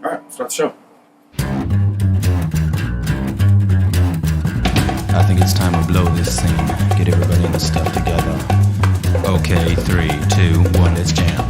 All right, start the show. I think it's time to blow this scene. Get everybody in the stuff together. Okay, 3, 2, 1, let's jam.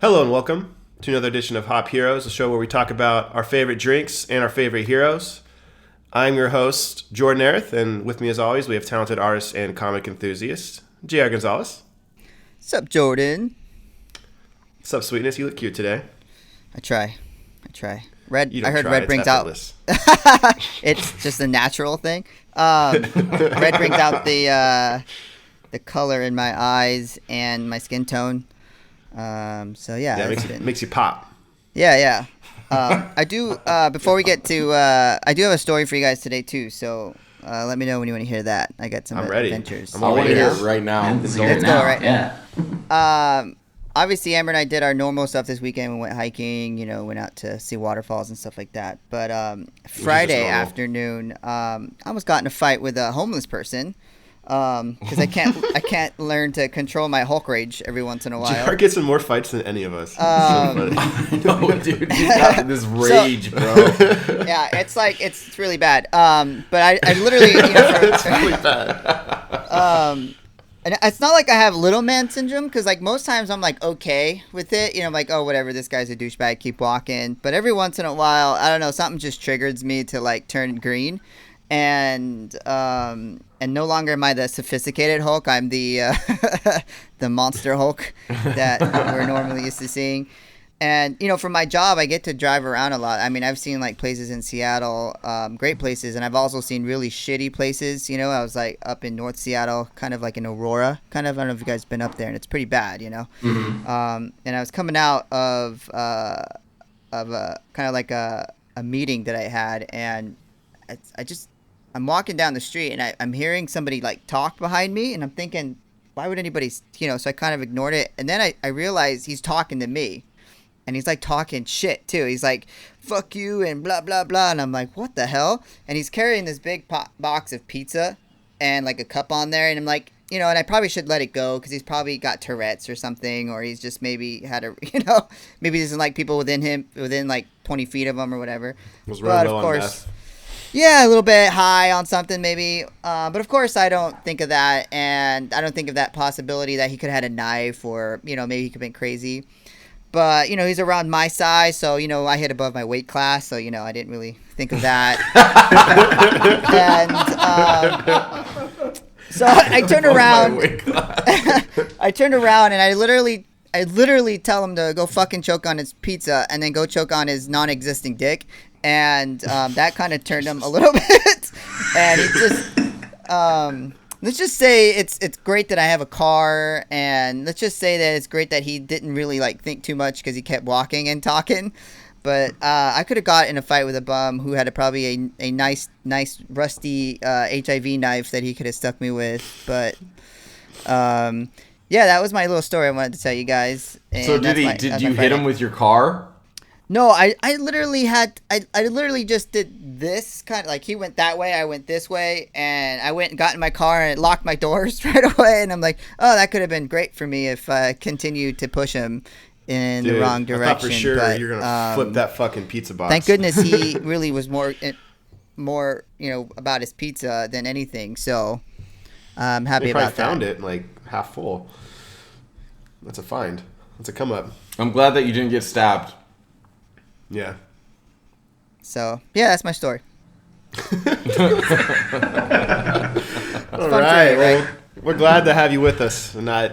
Hello and welcome to another edition of Hop Heroes, a show where we talk about our favorite drinks and our favorite heroes. I'm your host, Jordan Erith, and with me as always, we have talented artist and comic enthusiast, J.R. Gonzalez. What's up, Jordan? What's up, sweetness? You look cute today. I try. Red. You don't I heard try, red it's brings effortless. out. It's just a natural thing. Red brings out the color in my eyes and my skin tone. So yeah, it makes you pop. Yeah. I do. Before we get to, I do have a story for you guys today too. So let me know when you want to hear that. I got some adventures. I'm ready. I want to hear it right now. Let's go right now. Obviously, Amber and I did our normal stuff this weekend. We went hiking, went out to see waterfalls and stuff like that. But Friday afternoon, I almost got in a fight with a homeless person because I can't learn to control my Hulk rage every once in a while. JR gets in more fights than any of us. I know, dude. He's got this rage, bro. Yeah, it's really bad. But I literally, It's really bad. and it's not like I have little man syndrome because like most times I'm like okay with it, I'm like, oh whatever, this guy's a douchebag, keep walking. But every once in a while, I don't know, something just triggers me to like turn green, and no longer am I the sophisticated Hulk. I'm the the monster Hulk that we're normally used to seeing. And, for my job, I get to drive around a lot. I mean, I've seen, like, places in Seattle, great places, and I've also seen really shitty places, I was, like, up in North Seattle, kind of like in Aurora, I don't know if you guys have been up there, and it's pretty bad, Mm-hmm. And I was coming out of a kind of like a meeting that I had, and I'm walking down the street, and I'm hearing somebody, like, talk behind me, and I'm thinking, why would anybody, so I kind of ignored it, and then I realized he's talking to me. And he's like talking shit too. He's like, fuck you and blah, blah, blah. And I'm like, what the hell? And he's carrying this big box of pizza and like a cup on there. And I'm like, and I probably should let it go because he's probably got Tourette's or something. Or he's just maybe had a, maybe he doesn't like people within like 20 feet of him or whatever. But of course, yeah, a little bit high on something maybe. But of course I don't think of that. And I don't think of that possibility that he could have had a knife or, maybe he could have been crazy. But, he's around my size, so, I hit above my weight class, so, I didn't really think of that. And so I turned around. I turned around, and I literally tell him to go fucking choke on his pizza and then go choke on his non-existing dick. And that kind of turned him a little bit. And he just... let's just say it's great that I have a car, and let's just say that it's great that he didn't really like think too much because he kept walking and talking. But I could have got in a fight with a bum who had probably a nice rusty HIV knife that he could have stuck me with. But yeah, that was my little story I wanted to tell you guys. And so did you hit him with your car? No, I literally just did this kind of like he went that way, I went this way, and I went and got in my car and locked my doors right away. And I'm like, oh, that could have been great for me if I continued to push him in the wrong direction. I thought for sure but, you're gonna flip that fucking pizza box. Thank goodness he really was more about his pizza than anything. So I'm happy about that. They probably found it like half full. That's a find. That's a come up. I'm glad that you didn't get stabbed. Yeah. So yeah, that's my story. All right. Well, we're glad to have you with us and not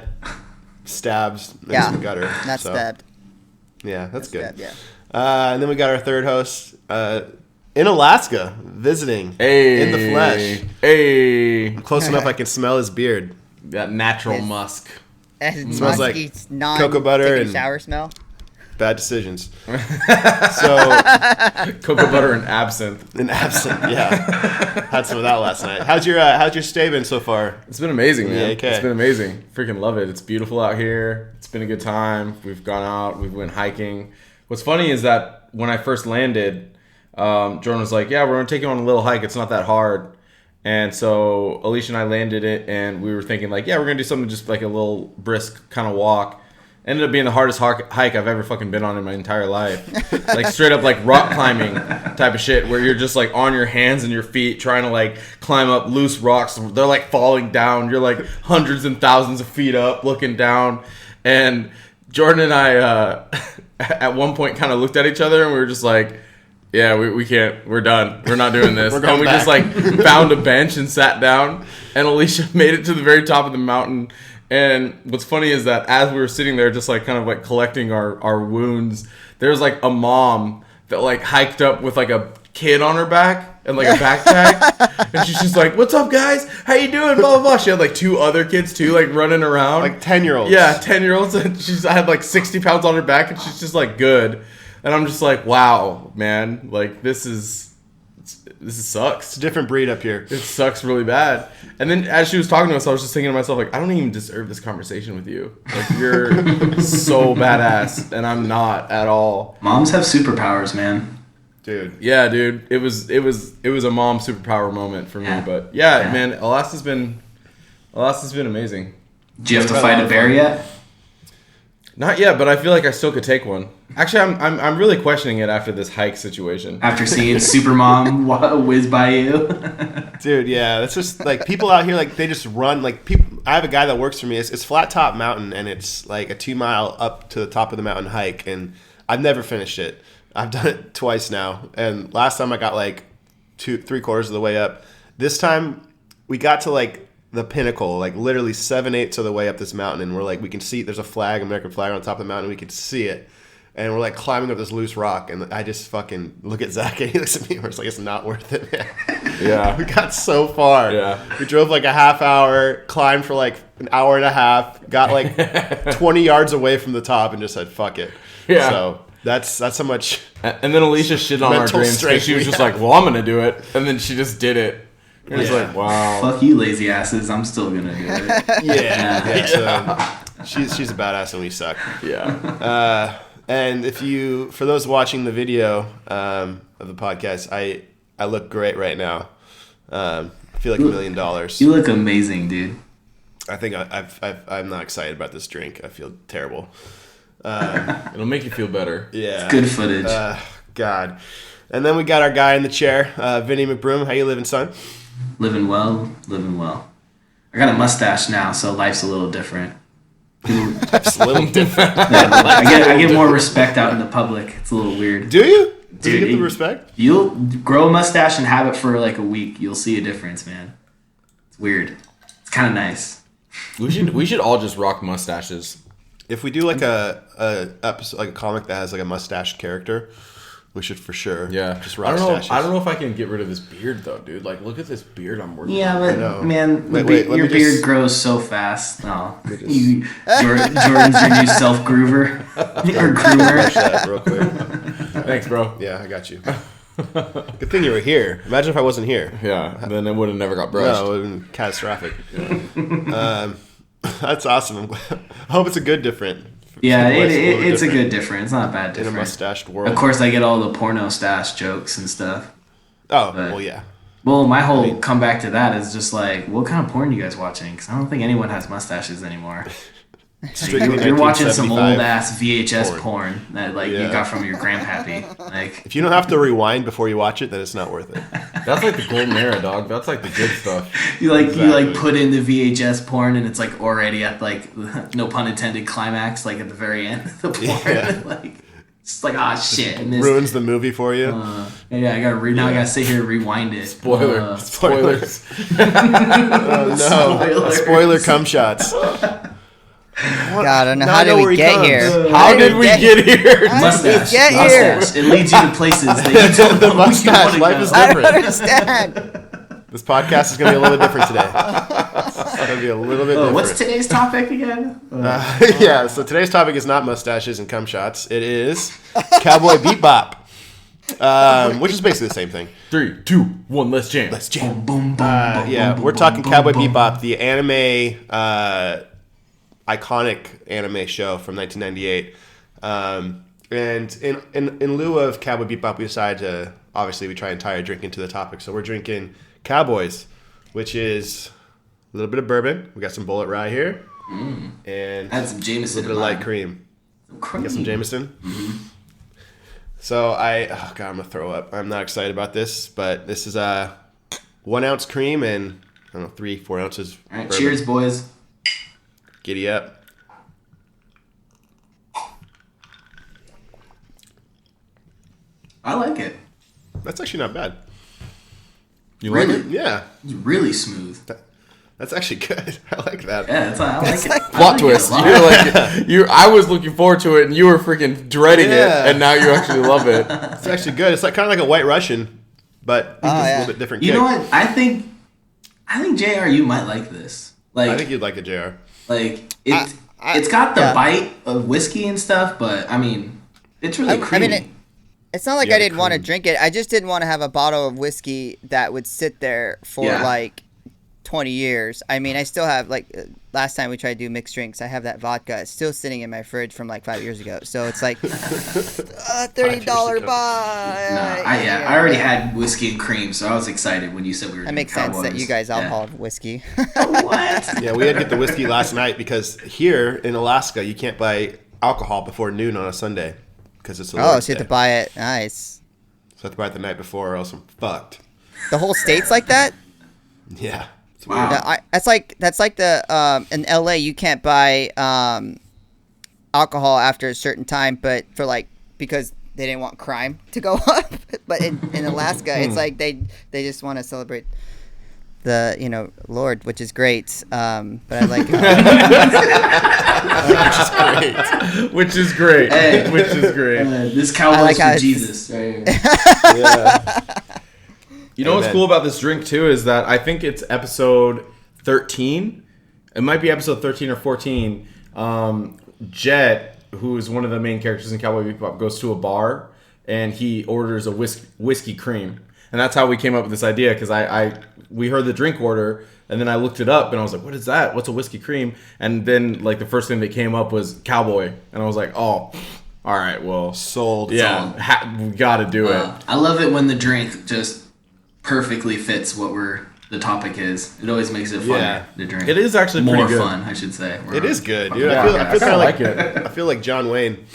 stabbed next to the gutter. Not stabbed. Yeah, that's good. Stabbed, yeah. And then we got our third host in Alaska visiting in the flesh. Hey. Close enough I can smell his beard. That natural musk. It smells like cocoa butter and shower smell. Bad decisions. So cocoa butter and absinthe. Yeah. Had some of that last night. How's your stay been so far? It's been amazing, man. Yeah, okay. It's been amazing. Freaking love it. It's beautiful out here. It's been a good time. We've gone out. We've went hiking. What's funny is that when I first landed, Jordan was like, "Yeah, we're gonna take you on a little hike. It's not that hard." And so Alicia and I landed it, and we were thinking like, "Yeah, we're gonna do something just like a little brisk kind of walk." Ended up being the hardest hike I've ever fucking been on in my entire life. Like straight up like rock climbing type of shit where you're just like on your hands and your feet trying to like climb up loose rocks. They're like falling down. You're like hundreds and thousands of feet up looking down. And Jordan and I at one point kind of looked at each other and we were just like, yeah, we can't. We're done. We're not doing this. And we just like found a bench and sat down. And Alicia made it to the very top of the mountain. And what's funny is that as we were sitting there just like kind of like collecting our wounds, there's like a mom that like hiked up with like a kid on her back and like a backpack. And she's just like, "What's up, guys? How you doing?" Blah, blah, blah. She had like 2 other kids too, like running around. Like 10-year-olds. Yeah, 10-year-olds. And I had like 60 pounds on her back and she's just like good. And I'm just like, wow, man, like this sucks. It's a different breed up here. It sucks really bad. And then as she was talking to us, I was just thinking to myself, like, I don't even deserve this conversation with you. Like, you're so badass, and I'm not at all. Moms have superpowers, man. Dude. Yeah, dude. It was a mom superpower moment for me. Yeah. But yeah, man, Alaska's been amazing. Do you have to fight a bear yet? Not yet, but I feel like I still could take one. Actually, I'm really questioning it after this hike situation. After seeing Supermom whiz by you? Dude, yeah, that's just like people out here, like they just run. Like people, I have a guy that works for me. It's Flat Top Mountain, and it's like a 2-mile up to the top of the mountain hike, and I've never finished it. I've done it twice now, and last time I got like 3/4 of the way up. This time we got to like the pinnacle, like literally 7/8 of the way up this mountain, and we're like, we can see there's a flag, American flag on top of the mountain. We can see it, and we're like climbing up this loose rock, and I just fucking look at Zach, and he looks at me, and we're like, it's not worth it, man. Yeah, we got so far. Yeah, we drove like a half hour, climbed for like an hour and a half, got like 20 yards away from the top, and just said, fuck it. Yeah. So that's how much. And then Alicia shit on our dreams because she was just like, well, I'm gonna do it, and then she just did it. It was like, wow. Fuck you, lazy asses. I'm still gonna do it. Yeah. She's a badass and we suck. Yeah. And for those watching the video of the podcast, I look great right now. I feel like $1 million. You look amazing, dude. I think I'm not excited about this drink. I feel terrible. It'll make you feel better. Yeah. It's good footage. God. And then we got our guy in the chair, Vinny McBroom. How you living, son? Living well. I got a mustache now, so life's a little different. Life's a little different. I get more respect out in the public. It's a little weird. Do you? Do Dude, you get the respect? You'll grow a mustache and have it for like a week. You'll see a difference, man. It's weird. It's kind of nice. We should all just rock mustaches. If we do like a episode, like a comic that has like a mustache character, we should for sure. Yeah, just rock stashes. I don't know if I can get rid of this beard though, dude. Like, look at this beard I'm working. Yeah, but man, your beard grows so fast. No, Jordan's your new self groover or groomer. Real quick. Thanks, bro. Yeah, I got you. Good thing you were here. Imagine if I wasn't here. Yeah, then it would have never got brushed. No, it would have been catastrophic. Yeah. That's awesome. I hope it's a good different. Yeah, it's a good difference. It's not a bad difference. In a mustached world. Of course, I get all the porno stash jokes and stuff. Oh, well, yeah. Well, my whole comeback to that is just like, what kind of porn are you guys watching? Because I don't think anyone has mustaches anymore. strictly You're watching some old 1975 ass VHS porn that you got from your grandpappy. Like, if you don't have to rewind before you watch it, then it's not worth it. That's like the golden era, dog. That's like the good stuff. you Exactly. put in the VHS porn and it's like already at like no pun intended climax, like at the very end of the porn. Yeah. Like it's like shit, and this Ruins the movie for you. I gotta sit here and rewind it. Spoilers. Oh no! Spoiler cum shots. God, I don't know. Now How I know did where we he get comes. here? How did we get here? How did we Mustache. get here? It leads you to places that you don't The know mustache. you Life wanna is go. I don't different. understand. This podcast is going to be a little bit different today. It's going to be a little bit different. What's today's topic again? Yeah, so today's topic is not mustaches and cum shots. It is Cowboy Bebop, which is basically the same thing. 3, 2, 1, let's jam. Let's jam. Boom, boom, Yeah, we're talking Cowboy Bebop, the anime, iconic anime show from 1998. And in lieu of Cowboy Bebop, we decided to, obviously, we try and tie our drink into the topic. So we're drinking Cowboys, which is a little bit of bourbon. We got some Bullet Rye here. And Add some a Jameson. little bit of light cream. Got some Jameson. So I'm going to throw up. I'm not excited about this, but this is 1 ounce cream and, I don't know, 3-4 ounces. All right, bourbon. cheers, boys. Giddy up. I like it. That's actually not bad. You like Really? it? Yeah, It's really smooth. that's actually good. I like that. Yeah, I like it. I Plot like twist. It a lot. You're like I was looking forward to it, and you were freaking dreading Yeah. it, and now you actually love it. It's actually good. It's like kind of like a White Russian, but it's a yeah. little bit different. You kick. know what? I think JR, you might like this. Like, I think you'd like it, JR. like it's got the bite of whiskey and stuff, but I mean, it's really I creamy. mean, it's not like Yeah, I didn't want to cream. drink it. I just didn't want to have a bottle of whiskey that would sit there for Yeah. like 20 years. I mean, I still have last time we tried to do mixed drinks, I have that vodka. It's still sitting in my fridge from like 5 years ago. So it's like $30 ago. buy. I already had whiskey and cream, so I was excited when you said we were That doing makes sense that Cowboys. you guys Yeah. alcohol whiskey. What? Yeah, we had to get the whiskey last night because here in Alaska you can't buy alcohol before noon on a Sunday because it's a Oh, Lord's so you have Day. to buy it. Nice. So I have to buy it the night before or else I'm fucked. The whole state's like that? Yeah. It's Wow. weird. That's like the in LA you can't buy alcohol after a certain time, but because they didn't want crime to go up. But in Alaska, it's like they just want to celebrate the Lord, which is great. But I like Which is great. Hey. Which is great. This Cowboys I like how for it's- Jesus. Right here. Yeah. You know what's Amen. cool about this drink too is that I think it's episode 13. It might be episode 13 or 14. Jet, who is one of the main characters in Cowboy Bebop, goes to a bar and he orders a whiskey cream, and that's how we came up with this idea because we heard the drink order and then I looked it up and I was like, what is that? What's a whiskey cream? And then like the first thing that came up was Cowboy, and I was like, oh, all right, well, Sold. yeah, we got to do it. I love it when the drink just perfectly fits what the topic is. It always makes it fun Yeah. to drink. It is actually more pretty good. fun, I should say. It is good, dude. Yeah, I feel I kind kinda of like it. I feel like John Wayne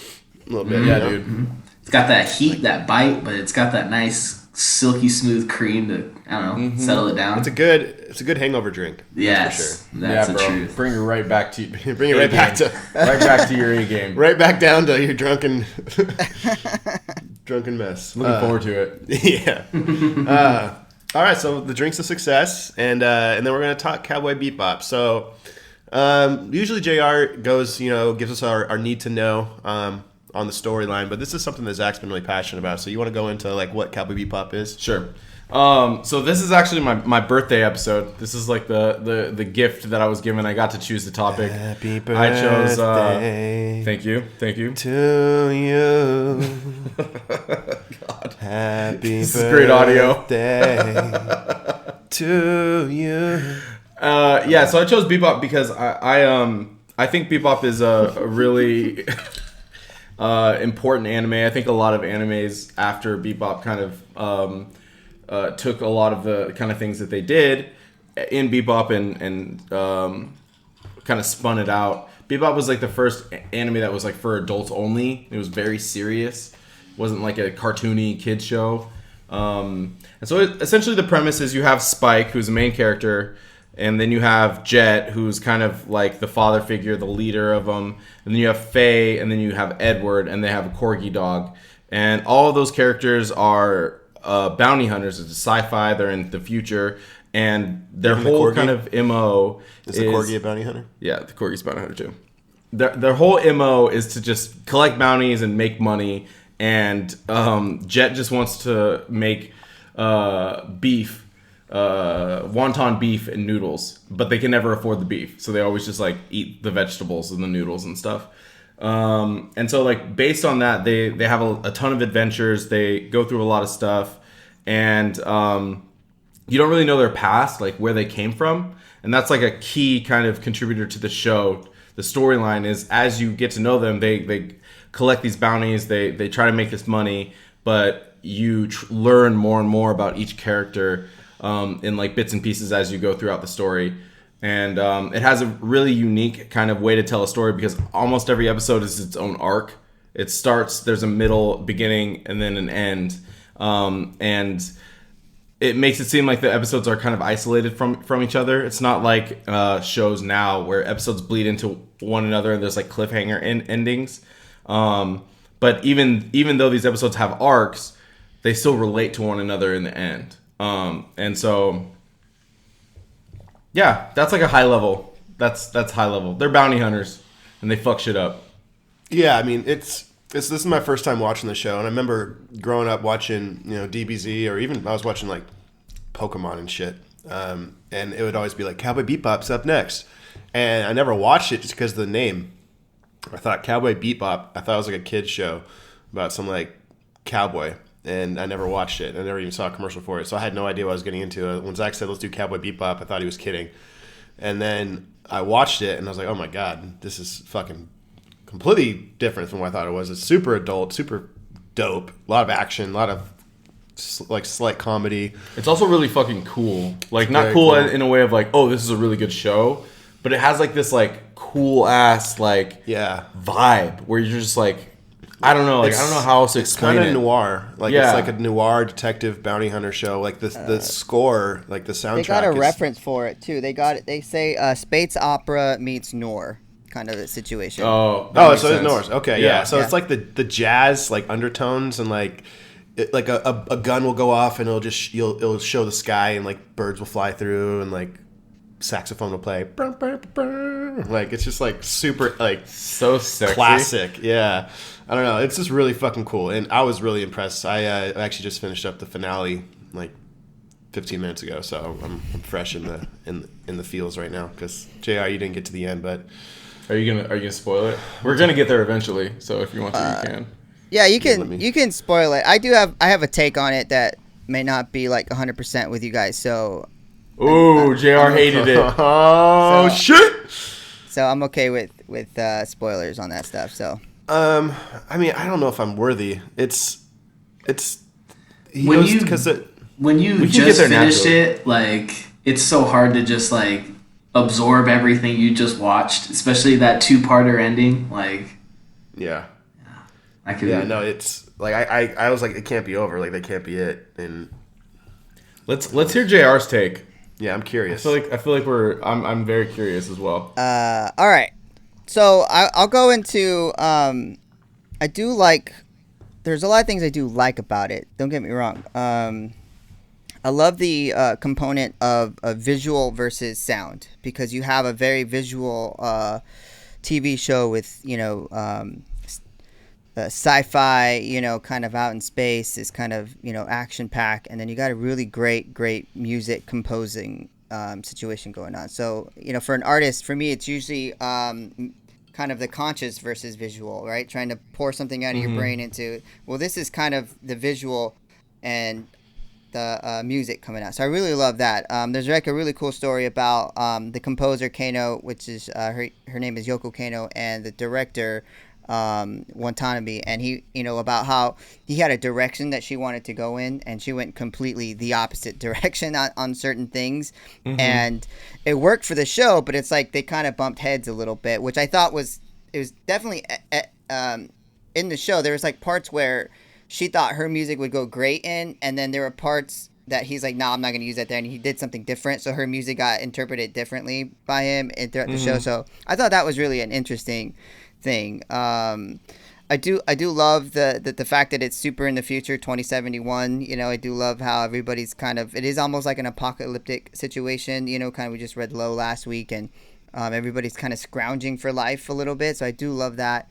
a little bit. Yeah, you know? dude. It's got that heat, that bite, but it's got that nice silky smooth cream to settle it down. It's a good hangover drink. yes, for that's yeah, the bro. truth. Bring it right back to Bring it right back to right back to your A game. right back down to your drunken mess. Looking forward to it. Yeah. All right, so the drink's a success, and then we're gonna talk Cowboy Bebop. So usually JR goes, gives us our need to know on the storyline, but this is something that Zach's been really passionate about. So you want to go into like what Cowboy Bebop is? Sure. So this is actually my birthday episode. This is like the gift that I was given. I got to choose the topic. Happy birthday. I chose. Thank you. To you. God. Happy This is great audio. birthday to you. Yeah, so I chose Bebop because I think Bebop is a really important anime. I think a lot of animes after Bebop kind of took a lot of the kind of things that they did in Bebop and kind of spun it out. Bebop was like the first anime that was like for adults only. It was very serious. It wasn't like a cartoony kids show. And so essentially the premise is you have Spike, who's the main character, and then you have Jet, who's kind of like the father figure, the leader of them. And then you have Faye, and then you have Edward, and they have a corgi dog. And all of those characters are bounty hunters. It's sci-fi. They're in the future. And their whole kind of MO is the corgi a bounty hunter? Yeah, the corgi's a bounty hunter too. Their whole MO is to just collect bounties and make money. And Jet just wants to make beef, wonton beef and noodles, but they can never afford the beef, so they always just like eat the vegetables and the noodles and stuff. And so like based on that, they have a ton of adventures. They go through a lot of stuff, and you don't really know their past, like where they came from, and that's like a key kind of contributor to the show. The storyline is as you get to know them, they collect these bounties, they try to make this money, but you learn more and more about each character in like bits and pieces as you go throughout the story. And it has a really unique kind of way to tell a story because almost every episode is its own arc. It starts, there's a middle, beginning, and then an end. And it makes it seem like the episodes are kind of isolated from each other. It's not like shows now where episodes bleed into one another and there's like cliffhanger endings. But even though these episodes have arcs, they still relate to one another in the end. And so, yeah, that's like a high level. That's high level. They're bounty hunters and they fuck shit up. Yeah, I mean, this is my first time watching the show, and I remember growing up watching, DBZ, or even I was watching like Pokemon and shit. And it would always be like Cowboy Bebop's up next, and I never watched it just because of the name. I thought Cowboy Bebop, I thought it was like a kid's show about some like cowboy, and I never watched it. I never even saw a commercial for it, so I had no idea what I was getting into. When Zach said, let's do Cowboy Bebop, I thought he was kidding. And then I watched it, and I was like, oh my God, this is fucking completely different from what I thought it was. It's super adult, super dope, a lot of action, a lot of like slight comedy. It's also really fucking cool. Like not Very cool cool. in a way of like, oh, this is a really good show, but it has like this like cool ass like vibe where you're just like, I don't know, like I don't know how else to explain it. It's kind of noir, like it's like a noir detective bounty hunter show. Like the score, like the soundtrack. They got a reference for it too. They say space opera meets noir kind of a situation. So it's Norse. Okay, yeah. So it's like the jazz like undertones, and like a gun will go off and it'll show the sky, and like birds will fly through, and like saxophone will play. Like it's just like super like so sexy. Classic. Yeah. I don't know. It's just really fucking cool, and I was really impressed. I actually just finished up the finale like 15 minutes ago, so I'm fresh in the feels right now. Because JR, you didn't get to the end, but are you gonna spoil it? We're gonna get there eventually, so if you want to, you can. Yeah, you can spoil it. I have a take on it that may not be like 100% with you guys. So. Ooh, JR hated it. Oh shit! So I'm okay with spoilers on that stuff. So. I mean, I don't know if I'm worthy. It's when you just finished it, like it's so hard to just like absorb everything you just watched, especially that 2-parter ending. Like, it's like I was like, it can't be over. Like that can't be it. And let's hear JR's take. Yeah, I'm curious. I feel like I'm very curious as well. All right. So I'll go into I do like. There's a lot of things I do like about it. Don't get me wrong. I love the component of visual versus sound, because you have a very visual TV show with sci-fi, kind of out in space, is kind of action pack, and then you got a really great music composing situation going on. So for an artist, for me, it's usually kind of the conscious versus visual, right? Trying to pour something out of your brain into, well, this is kind of the visual and the music coming out. So I really love that. There's like a really cool story about the composer Kano, which is her name is Yoko Kano, and the director Watanabe, and he, about how he had a direction that she wanted to go in, and she went completely the opposite direction on certain things, and it worked for the show, but it's like they kind of bumped heads a little bit, which I thought was definitely in the show. There was like parts where she thought her music would go great in, and then there were parts that he's like, nah, I'm not going to use that there, and he did something different, so her music got interpreted differently by him throughout the show. So I thought that was really an interesting thing. I do love the fact that it's super in the future, 2071. I do love how everybody's it is almost like an apocalyptic situation. Kind of, we just read Low last week, and everybody's kind of scrounging for life a little bit. So I do love that.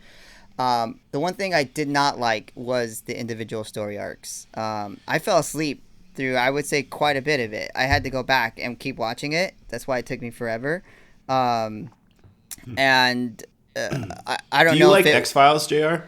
The one thing I did not like was the individual story arcs. I fell asleep through, I would say, quite a bit of it. I had to go back and keep watching it. That's why it took me forever. And I don't know. Do you like X-Files, JR?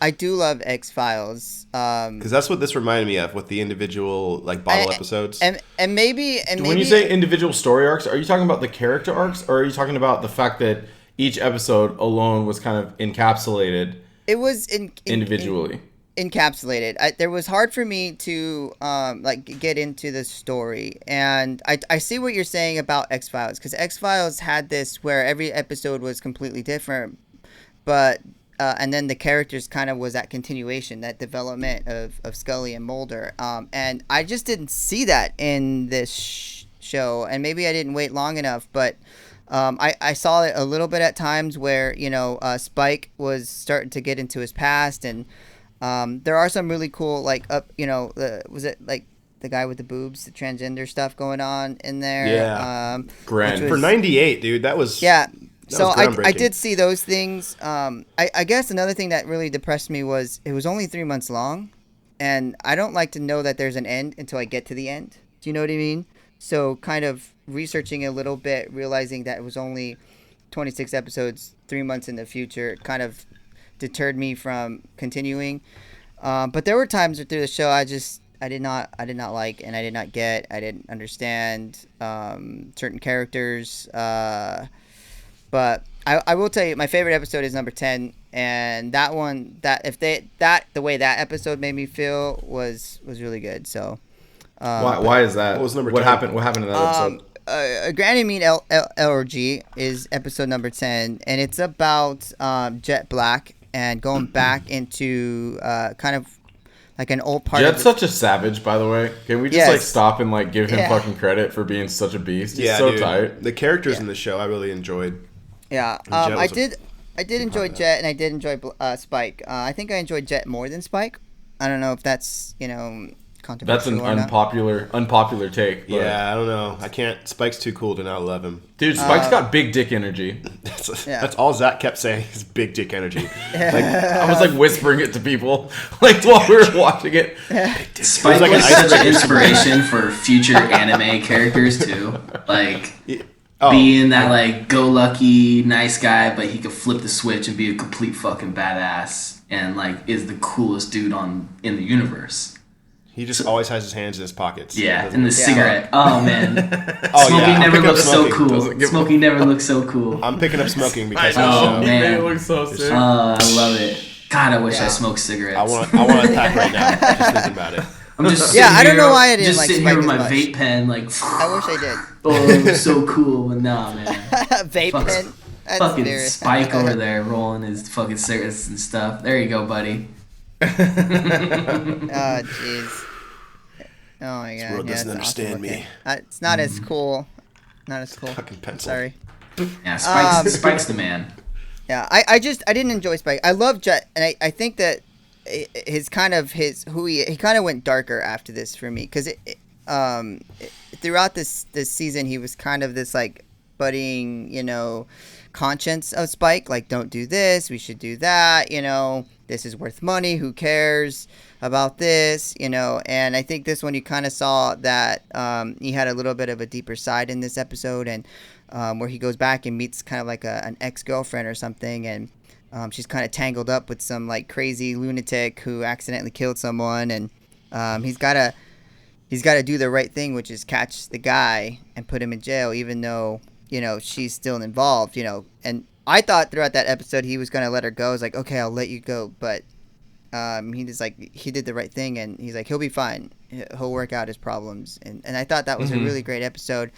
I do love X-Files. Because that's what this reminded me of with the individual bottle episodes. And maybe when you say individual story arcs, are you talking about the character arcs, or are you talking about the fact that each episode alone was kind of encapsulated? It was individually. Encapsulated. There was hard for me to get into the story, and I see what you're saying about X-Files, because X-Files had this where every episode was completely different, but and then the characters kind of was that continuation, that development of Scully and Mulder, and I just didn't see that in this show, and maybe I didn't wait long enough, but I saw it a little bit at times where Spike was starting to get into his past, and there are some really cool, was it like the guy with the boobs, the transgender stuff going on in there? Yeah. For 98, dude, that was... Yeah. So I did see those things. I guess another thing that really depressed me was it was only 3 months long, and I don't like to know that there's an end until I get to the end. Do you know what I mean? So kind of researching a little bit, realizing that it was only 26 episodes, 3 months in the future, kind of deterred me from continuing. But there were times through the show I did not like, and I did not get. I didn't understand certain characters. But I will tell you, my favorite episode is number 10, and that one, the way that episode made me feel was really good. So why is that? What was number 10? What happened in that episode? Granny Mean LRG is episode number 10, and it's about Jet Black and going back into kind of like an old part. Jet's such a savage, by the way. Can we just stop and give him fucking credit for being such a beast? He's so tight. The characters in the show I really enjoyed. Yeah, I did enjoy Jet, and I did enjoy Spike. I think I enjoyed Jet more than Spike. I don't know if that's controversial. That's an unpopular take. But. Yeah, I don't know. I can't. Spike's too cool to not love him. Dude, Spike's got big dick energy. That's all Zach kept saying is big dick energy. I was whispering it to people while we were watching it. Spike was such an inspiration for future anime characters too. Being that go-lucky nice guy, but he could flip the switch and be a complete fucking badass, and is the coolest dude in the universe. He just always has his hands in his pockets. Yeah, and the cigarette. Oh man, smoking never looks so cool. Smoking never looks so cool. I'm picking up smoking because of the show. Oh man, it looks so sick. I love it. God, I wish I smoked cigarettes. I want to attack right now. Just thinking about it. I'm just I don't know why I didn't just sitting here with my vape pen, I wish I did. Oh, it was so cool, but nah, man. Vape pen. That's fucking serious. Spike over there rolling his fucking cigarettes and stuff. There you go, buddy. Oh jeez. Oh my god. This world doesn't understand me. It's not as cool. Not as cool. Fucking pencil. Sorry. Yeah, Spike's the man. Yeah, I didn't enjoy Spike. I love Jet, and I think that he kind of went darker after this for me, because throughout this season he was kind of this budding conscience of Spike, don't do this, we should do that, this is worth money, who cares about this, and I think this one you kind of saw that he had a little bit of a deeper side in this episode, and where he goes back and meets kind of an ex-girlfriend or something, and she's kind of tangled up with some crazy lunatic who accidentally killed someone, and he's got to do the right thing, which is catch the guy and put him in jail, even though she's still involved, and I thought throughout that episode he was gonna let her go. I was like, okay, I'll let you go, but he just like he did the right thing, and he's like, he'll be fine. He'll work out his problems, and I thought that was a really great episode.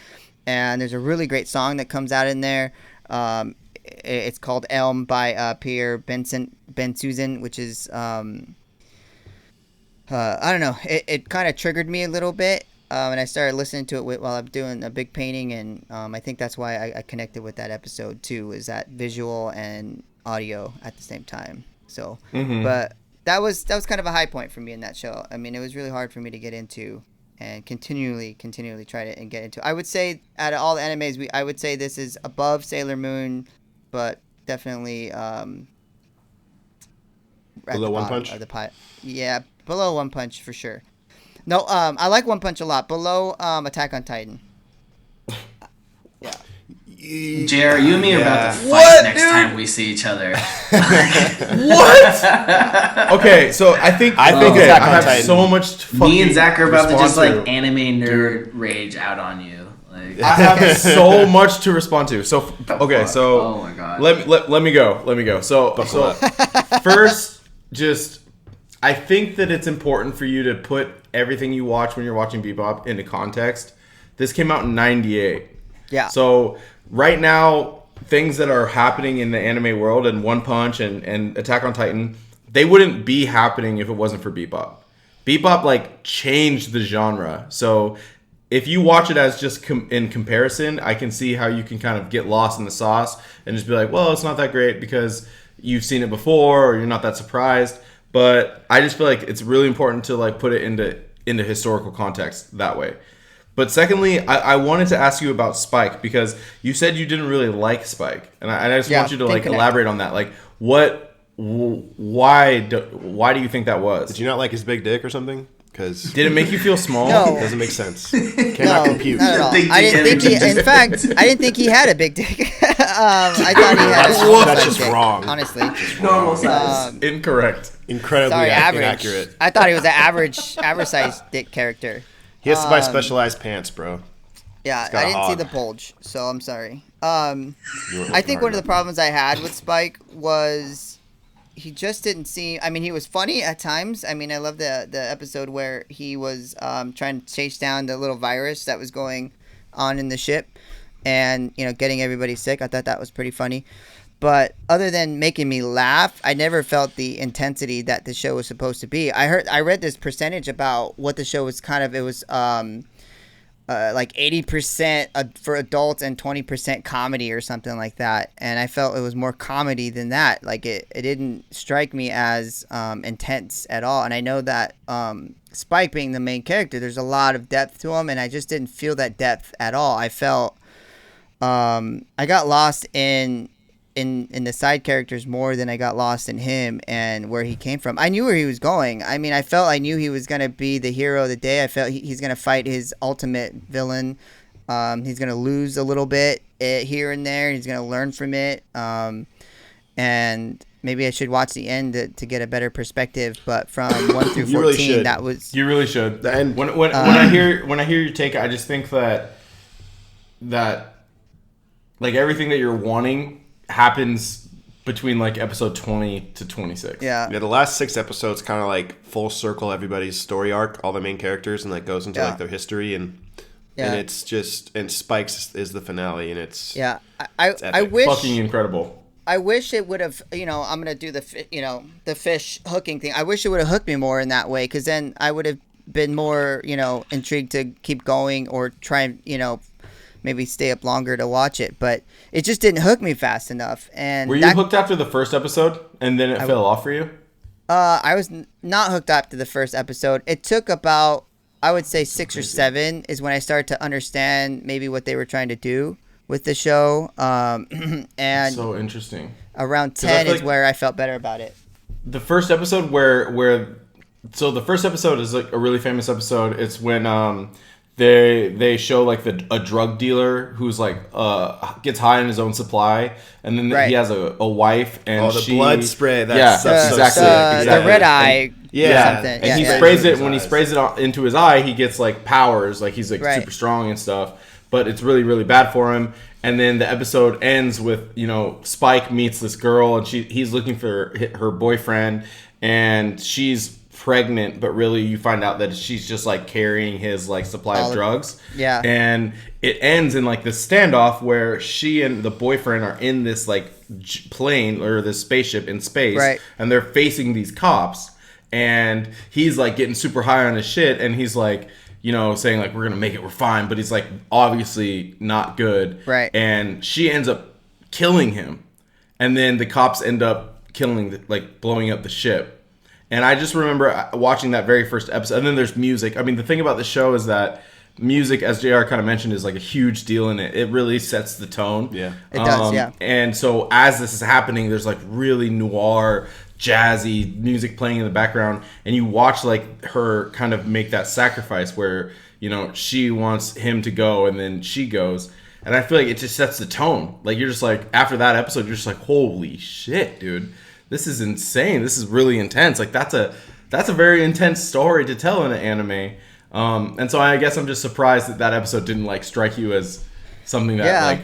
And there's a really great song that comes out in there. It's called Elm by Pierre Ben Susan, which is I don't know. It kind of triggered me a little bit. And I started listening to it while I'm doing a big painting, and I think that's why I connected with that episode too, is that visual and audio at the same time. So, but that was kind of a high point for me in that show. I mean, it was really hard for me to get into and continually try to get into. I would say out of all the animes, I would say this is above Sailor Moon, but definitely below One Punch. Yeah, below One Punch for sure. No, I like One Punch a lot. Below Attack on Titan. Yeah. JR, you and me are about to fight next time we see each other. What? Okay, so I think I have so much. Me and Zach are about to just like anime nerd rage out on you. Like, I have so much to respond to. So okay, so oh my god. Let me go. So first, just I think that it's important for you to put everything you watch when you're watching Bebop into context. This came out in '98. Yeah. So right now, things that are happening in the anime world and One Punch and Attack on Titan, they wouldn't be happening if it wasn't for Bebop. Bebop like changed the genre. So if you watch it as just in comparison, I can see how you can kind of get lost in the sauce and just be like, well, it's not that great because you've seen it before or you're not that surprised. But I just feel like it's really important to like put it into historical context that way. But secondly, I wanted to ask you about Spike because you said you didn't really like Spike, and I just want you to like elaborate on that. Like, why do you think that was? Did you not like his big dick or something? Because did it make you feel small? No. It doesn't make sense. Cannot compute. Not at all. I didn't think he had a big dick. I thought he had that's just wrong. Honestly, normal size. Incorrect. Incredibly inaccurate. I thought he was an average size dick character. He has to buy specialized pants, bro. Yeah, I didn't see the bulge, so I'm sorry. I think one of the problems I had with Spike was he just didn't seem. I mean, he was funny at times. I mean, I love the episode where he was trying to chase down the little virus that was going on in the ship, and getting everybody sick. I thought that was pretty funny. But other than making me laugh, I never felt the intensity that the show was supposed to be. I read this percentage about what the show was kind of. It was like 80% for adults and 20% comedy or something like that. And I felt it was more comedy than that. Like it didn't strike me as intense at all. And I know that Spike being the main character, there's a lot of depth to him, and I just didn't feel that depth at all. I felt I got lost in the side characters more than I got lost in him and where he came from. I knew where he was going. I mean, I knew he was going to be the hero of the day. I felt he's going to fight his ultimate villain. He's going to lose a little bit here and there. He's going to learn from it. And maybe I should watch the end to get a better perspective. But from 1 through 14, you really should. that was... You really should. The end. When I hear your take, I just think that like everything that you're wanting happens between like episode 20 to 26. Yeah, the last 6 episodes kind of like full circle everybody's story arc, all the main characters, and like goes into like their history and it's just, and Spike's is the finale, and it's I wish fucking incredible. I wish it would have, I'm gonna do the fish hooking thing. I wish it would have hooked me more in that way, because then I would have been more intrigued to keep going or try maybe stay up longer to watch it, but it just didn't hook me fast enough. And were you hooked after the first episode and then it fell off for you? I was not hooked after the first episode. It took about, I would say 6 or 7 is when I started to understand maybe what they were trying to do with the show. And so interesting. Around 10 is where I felt better about it. The first episode so the first episode is like a really famous episode. It's when they show like a drug dealer who's like gets high on his own supply, and then he has a wife, and the blood spray. Exactly. The red eye. And he sprays it. When he sprays it into his eye, he gets like powers, like he's like super strong and stuff. But it's really, really bad for him. And then the episode ends with, Spike meets this girl and he's looking for her boyfriend and she's pregnant, but really you find out that she's just like carrying his like supply of drugs. Yeah. And it ends in like this standoff where she and the boyfriend are in this like plane or this spaceship in space. Right. And they're facing these cops and he's like getting super high on his shit and he's like, saying like, we're going to make it, we're fine. But he's like, obviously not good. Right. And she ends up killing him. And then the cops end up blowing up the ship. And I just remember watching that very first episode. And then there's music. I mean, the thing about the show is that music, as JR kind of mentioned, is like a huge deal in it. It really sets the tone. Yeah. It does, yeah. And so as this is happening, there's like really noir, jazzy music playing in the background, and you watch like her kind of make that sacrifice where she wants him to go and then she goes, and I feel like it just sets the tone. Like you're just like, after that episode you're just like, holy shit, dude, this is insane, this is really intense. Like that's a very intense story to tell in an anime. And so I guess I'm just surprised that episode didn't like strike you as something that like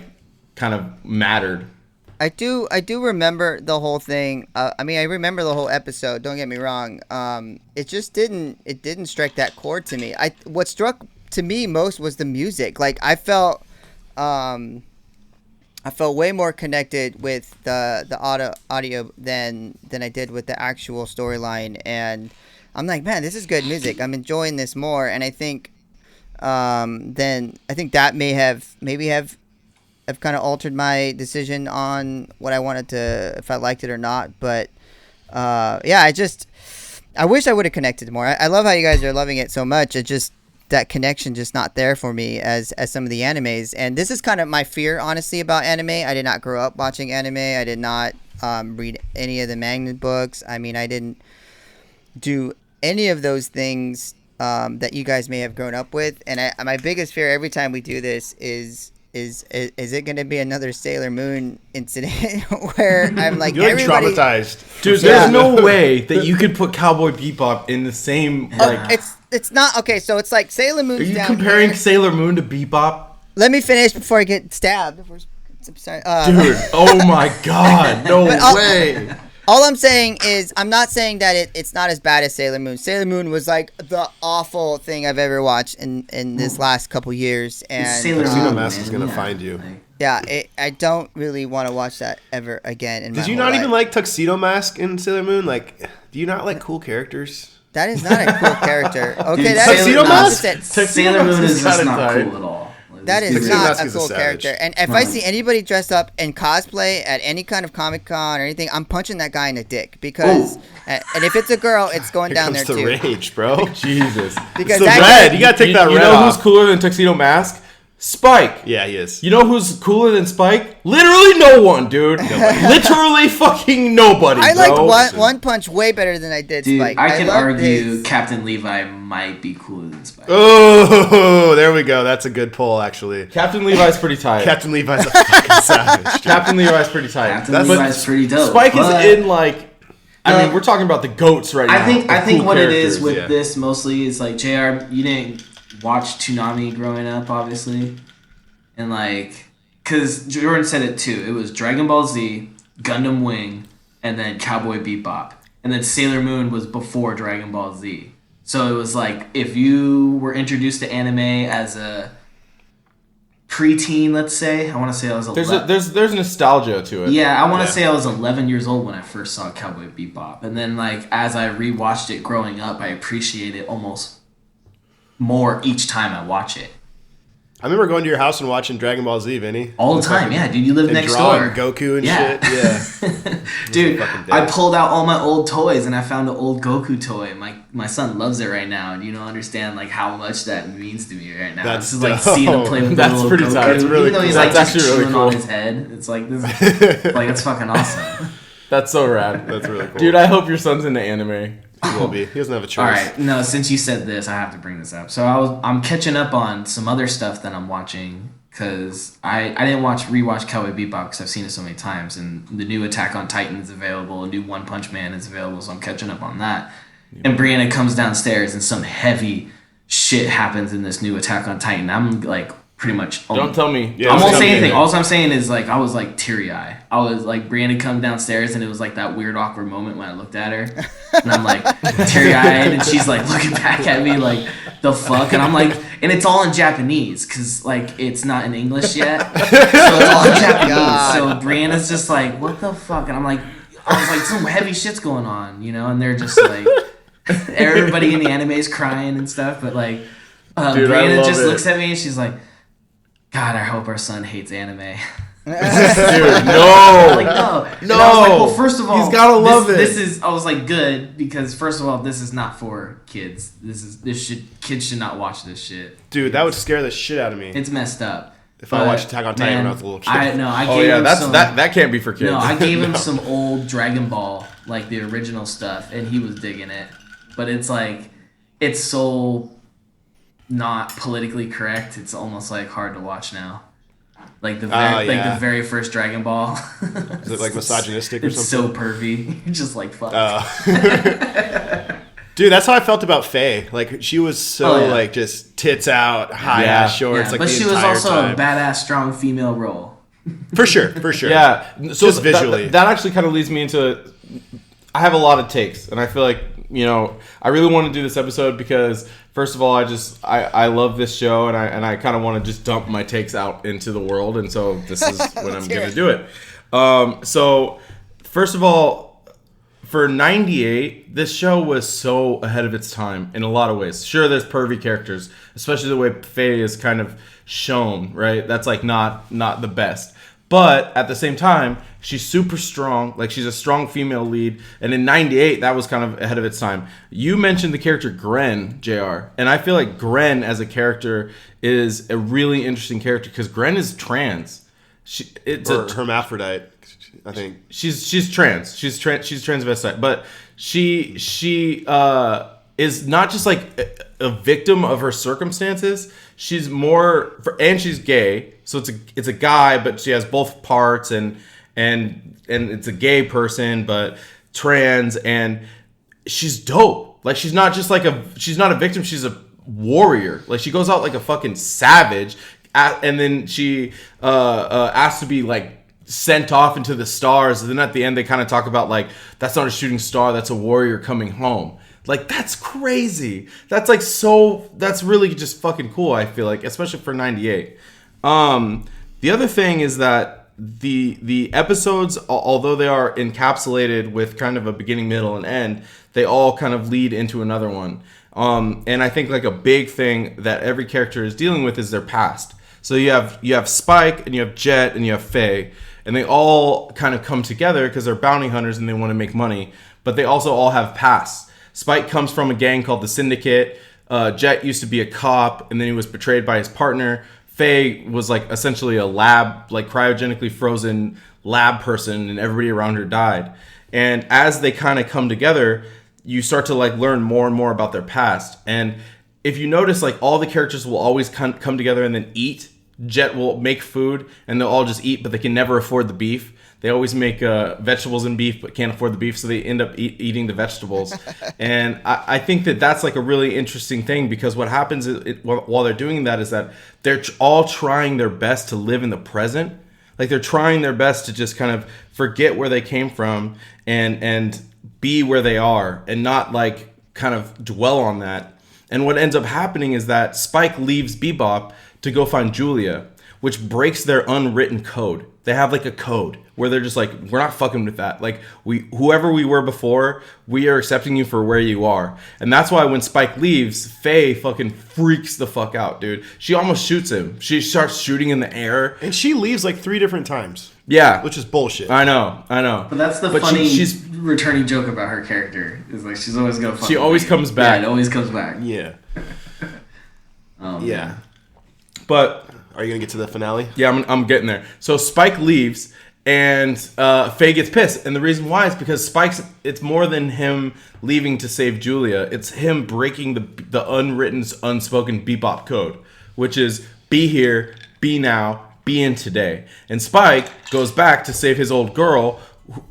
kind of mattered. I do remember the whole thing. I remember the whole episode. Don't get me wrong. It just didn't strike that chord to me. What struck to me most was the music. Like I felt way more connected with the audio than I did with the actual storyline. And I'm like, man, this is good music. I'm enjoying this more. And I think that may have kind of altered my decision on what I wanted to, if I liked it or not. But I wish I would have connected more. I love how you guys are loving it so much. It just, that connection just not there for me as some of the animes. And this is kind of my fear, honestly, about anime. I did not grow up watching anime. I did not read any of the manga books. I mean, I didn't do any of those things that you guys may have grown up with. And my biggest fear every time we do this is it going to be another Sailor Moon incident where I'm like, you're like traumatized, dude? There's no way that you could put Cowboy Bebop in the same like. It's not okay. So it's like Sailor Moon. Are you comparing Sailor Moon to Bebop? Let me finish before I get stabbed. Sorry, dude. Oh my god, no way. All I'm saying is, I'm not saying that it's not as bad as Sailor Moon. Sailor Moon was like the awful thing I've ever watched in this last couple years. And Tuxedo Mask is gonna find you. Yeah, I don't really want to watch that ever again. Did you not even like Tuxedo Mask in Sailor Moon? Like, do you not like cool characters? That is not a cool character. Okay, dude, that's Tuxedo Mask. Sailor Moon is just not cool at all. That is not a cool character. And if I see anybody dressed up in cosplay at any kind of Comic-Con or anything, I'm punching that guy in the dick. Because, and if it's a girl, it's going down there too. Here comes the rage, bro. Jesus. Because it's the red. You gotta take that red off. You know who's cooler than Tuxedo Mask? Spike. Yeah, he is. You know who's cooler than Spike? Literally no one, dude. Literally fucking nobody, I like One Punch way better than I did dude, Spike. I can argue Captain Levi might be cooler than Spike. Oh, there we go. That's a good poll, actually. Captain Levi's pretty tight. Captain Levi's a fucking savage. Captain Levi's pretty tight. Captain Levi's pretty dope. Spike is in like... I mean, we're talking about the GOATs right now. I think what it is with this mostly is like, JR, you didn't watch Toonami growing up, obviously. And like, because Jordan said it too. It was Dragon Ball Z, Gundam Wing, and then Cowboy Bebop. And then Sailor Moon was before Dragon Ball Z. So it was like, if you were introduced to anime as a preteen, let's say, I want to say I was 11. There's nostalgia to it. Yeah, I want to say I was 11 years old when I first saw Cowboy Bebop. And then like, as I rewatched it growing up, I appreciate it almost more each time I watch it. I remember going to your house and watching Dragon Ball Z, Vinny. All the time, yeah, dude. You live next door. Goku and shit, yeah. Dude, I pulled out all my old toys and I found an old Goku toy. My son loves it right now, and you don't understand like how much that means to me right now. That's like seeing him play with that's little pretty Goku. tight. That's really Even though he's cool. like That's just actually chewing really cool. on his head, it's like this. Like it's fucking awesome. That's so rad. That's really cool. Dude, I hope your son's into anime. He will be. He doesn't have a choice. All right, no. Since you said this, I have to bring this up. So I'm catching up on some other stuff that I'm watching because I didn't rewatch Cowboy Bebop because I've seen it so many times, and the new Attack on Titan is available, a new One Punch Man is available, so I'm catching up on that. Yeah. And Brianna comes downstairs and some heavy shit happens in this new Attack on Titan. I'm like pretty much. Don't tell me. I won't say anything. All I'm saying is like I was like teary eye. I was like Brianna come downstairs and it was like that weird awkward moment when I looked at her and I'm like teary eyed and she's like looking back at me like the fuck and I'm like and it's all in Japanese because like it's not in English yet so it's all in Japanese. So Brianna's just like what the fuck and I was like some heavy shit's going on and they're just like everybody in the anime is crying and stuff but like Brianna just looks at me and she's like, God, I hope our son hates anime. Dude, no. Like, no. And I was like, well, first of all, he's gotta love it. I was like, good, because first of all, this is not for kids. Kids should not watch this shit. Dude, that would scare the shit out of me. It's messed up. If I watched Attack on Titan when I was a little kid. I gave him that can't be for kids. No, I gave him some old Dragon Ball, like the original stuff, and he was digging it. But it's like, it's so not politically correct. It's almost like hard to watch now. Like the very first Dragon Ball. Is it like misogynistic or something? It's so pervy. You're just like fuck. Dude, that's how I felt about Faye. Like she was so like just tits out, high ass shorts. Yeah, like but she was also a badass, strong female role. For sure. Yeah. So just visually, that actually kind of leads me into. I have a lot of takes, and I feel like I really want to do this episode because first of all, I love this show, and I kind of want to just dump my takes out into the world, and so this is when I'm going to do it. So first of all, for '98, this show was so ahead of its time in a lot of ways. Sure, there's pervy characters, especially the way Faye is kind of shown, right? That's like not the best. But at the same time, she's super strong. Like she's a strong female lead. And in '98, that was kind of ahead of its time. You mentioned the character Gren, JR. And I feel like Gren as a character is a really interesting character because Gren is trans. Or hermaphrodite, I think. She's trans. She's transvestite. But she is not just like a victim of her circumstances. She's more, and she's gay. So it's a guy, but she has both parts, and it's a gay person, but trans, and she's dope. Like she's not a victim. She's a warrior. Like she goes out like a fucking savage, and then she asked to be like sent off into the stars. And then at the end, they kind of talk about like that's not a shooting star. That's a warrior coming home. Like, that's crazy. That's like that's really just fucking cool, I feel like, especially for '98. The other thing is that the episodes, although they are encapsulated with kind of a beginning, middle, and end, they all kind of lead into another one. And I think like a big thing that every character is dealing with is their past. So you have Spike, and you have Jet, and you have Faye, and they all kind of come together because they're bounty hunters and they want to make money, but they also all have pasts. Spike comes from a gang called the Syndicate. Jet used to be a cop, and then he was betrayed by his partner. Faye was like essentially a lab, like cryogenically frozen lab person, and everybody around her died. And as they kind of come together, you start to like learn more and more about their past. And if you notice, like all the characters will always come together and then eat. Jet will make food, and they'll all just eat, but they can never afford the beef. They always make vegetables and beef, but can't afford the beef, so they end up eating the vegetables. And I think that that's like a really interesting thing because what happens while they're doing that is that they're all trying their best to live in the present. Like they're trying their best to just kind of forget where they came from and be where they are and not like kind of dwell on that. And what ends up happening is that Spike leaves Bebop to go find Julia, which breaks their unwritten code. They have like a code where they're just like, we're not fucking with that. Like whoever we were before, we are accepting you for where you are. And that's why when Spike leaves, Faye fucking freaks the fuck out, dude. She almost shoots him. She starts shooting in the air. And she leaves like 3 different times. Yeah. Which is bullshit. I know. But that's the funny she's returning joke about her character. Is like she's always gonna She always comes back. Yeah, it always comes back. Yeah. Yeah. But are you gonna get to the finale? Yeah, I'm getting there. So Spike leaves, and Faye gets pissed, and the reason why is because it's more than him leaving to save Julia. It's him breaking the unwritten, unspoken Bebop code, which is be here, be now, be in today. And Spike goes back to save his old girl,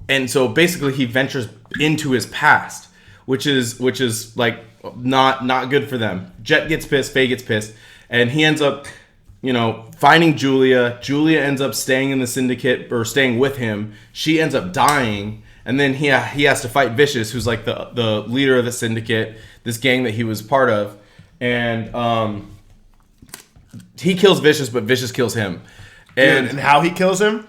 and so basically he ventures into his past, which is like not good for them. Jet gets pissed, Faye gets pissed, and he ends up finding Julia. Julia ends up staying in the syndicate or staying with him. She ends up dying. And then he has to fight Vicious, who's like the leader of the syndicate, this gang that he was part of. And he kills Vicious, but Vicious kills him. And how he kills him?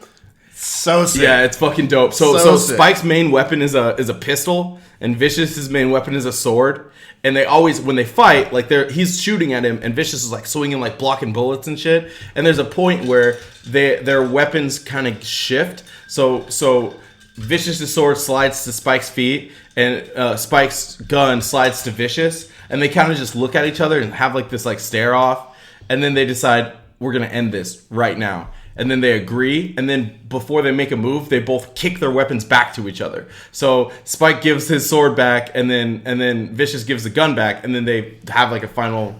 So sick. Yeah, it's fucking dope. So Spike's main weapon is a pistol, and Vicious's main weapon is a sword. And they always, when they fight, like he's shooting at him, and Vicious is like swinging, like blocking bullets and shit. And there's a point where their weapons kind of shift. So Vicious's sword slides to Spike's feet, and Spike's gun slides to Vicious, and they kind of just look at each other and have like this like stare off, and then they decide we're gonna end this right now. And then they agree, and then before they make a move, they both kick their weapons back to each other. So Spike gives his sword back, and then Vicious gives the gun back, and then they have like a final,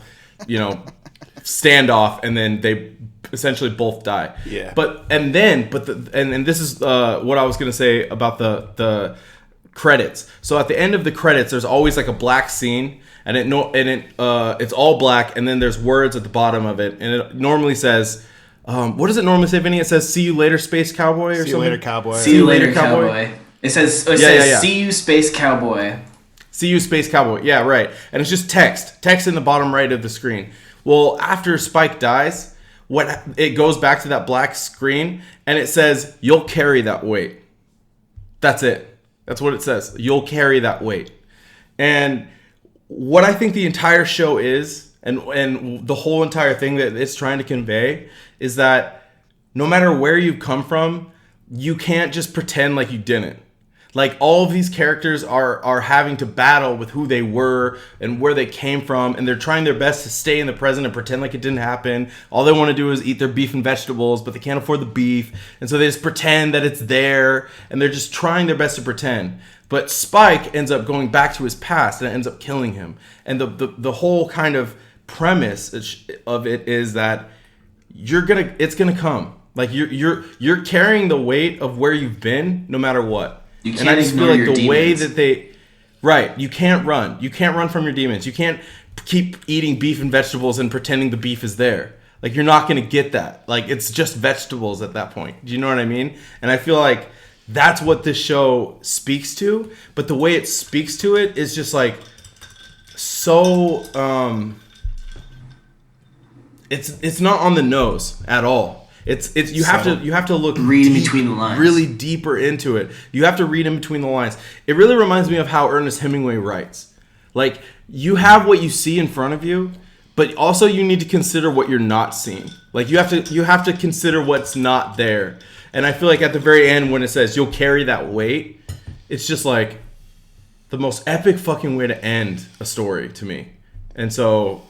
standoff, and then they essentially both die. Yeah. And this is what I was gonna say about the credits. So at the end of the credits, there's always like a black scene, and it's all black, and then there's words at the bottom of it, and it normally says. What does it normally say, Vinny? It says, "See you later, Space Cowboy," or something. See you later, Cowboy. See you later, Cowboy. It says, "See you, Space Cowboy." See you, Space Cowboy. Yeah, right. And it's just text in the bottom right of the screen. Well, after Spike dies, it goes back to that black screen, and it says, "You'll carry that weight." That's it. That's what it says. You'll carry that weight. And what I think the entire show is, and the whole entire thing that it's trying to convey, is that no matter where you've come from, you can't just pretend like you didn't. Like, all of these characters are having to battle with who they were and where they came from, and they're trying their best to stay in the present and pretend like it didn't happen. All they want to do is eat their beef and vegetables, but they can't afford the beef, and so they just pretend that it's there, and they're just trying their best to pretend. But Spike ends up going back to his past, and it ends up killing him. And the whole kind of premise of it is that it's gonna come. Like, you're carrying the weight of where you've been, no matter what. You can't ignore your demons. Way that you can't run. You can't run from your demons. You can't keep eating beef and vegetables and pretending the beef is there. Like, you're not gonna get that. Like, it's just vegetables at that point. Do you know what I mean? And I feel like that's what this show speaks to. But the way it speaks to it is just like so. It's not on the nose at all. You have to look read between the lines, really deeper into it. You have to read in between the lines. It really reminds me of how Ernest Hemingway writes. Like, you have what you see in front of you, but also you need to consider what you're not seeing. Like, you have to consider what's not there. And I feel like at the very end, when it says you'll carry that weight, it's just like the most epic fucking way to end a story to me. And so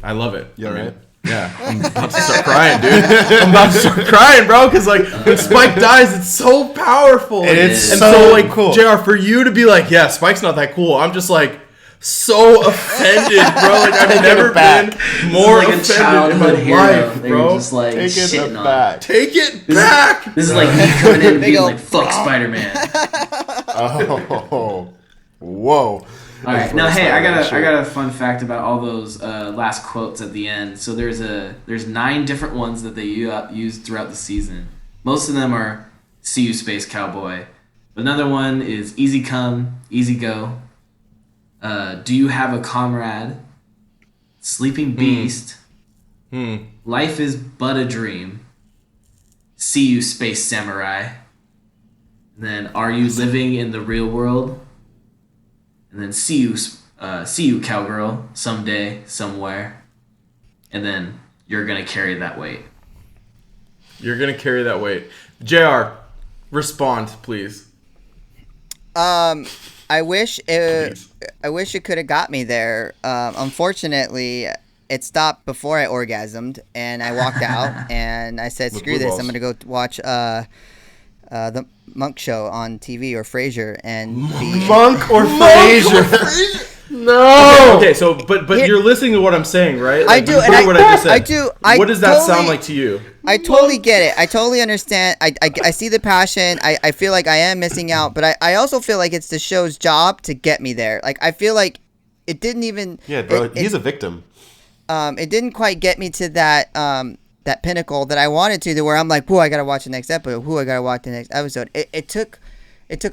I love it. You all right? Yeah, I'm about to start crying, dude. I'm about to start crying, bro, because like when Spike dies, it's so powerful. And so like cool. JR, for you to be like, yeah, Spike's not that cool. I'm just like so offended, bro. Like, I've never been more offended in my life, bro. Just like Take shitting it on back. Take it back. This is like me coming in and being like, "Fuck Spider-Man." Oh, whoa. All right, now hey, I got a fun fact about all those last quotes at the end. So there's 9 different ones that they used throughout the season. Most of them are "See you, Space Cowboy." Another one is "Easy come, easy go." Do you have a comrade? Sleeping beast. Life is but a dream. See you, Space Samurai. And then, are you living in the real world? And then see you, cowgirl, someday, somewhere. And then, you're gonna carry that weight. You're gonna carry that weight. JR, respond, please. I wish it could have got me there. Unfortunately, it stopped before I orgasmed, and I walked out, and I said, "Screw this! I'm gonna go watch the Monk Show on TV or Frasier and be Monk or Frasier." No. Okay. So, but you're listening to what I'm saying, right? Like, I do, and what I just said. I do. What does that sound like to you? I totally get it. I totally understand. I see the passion. I feel like I am missing out, but I also feel like it's the show's job to get me there. Like, I feel like it didn't even. Yeah, bro. He's a victim. it didn't quite get me to that that pinnacle that I wanted to where I'm like, whoa, I gotta watch the next episode. Whoa, I gotta watch the next episode. It took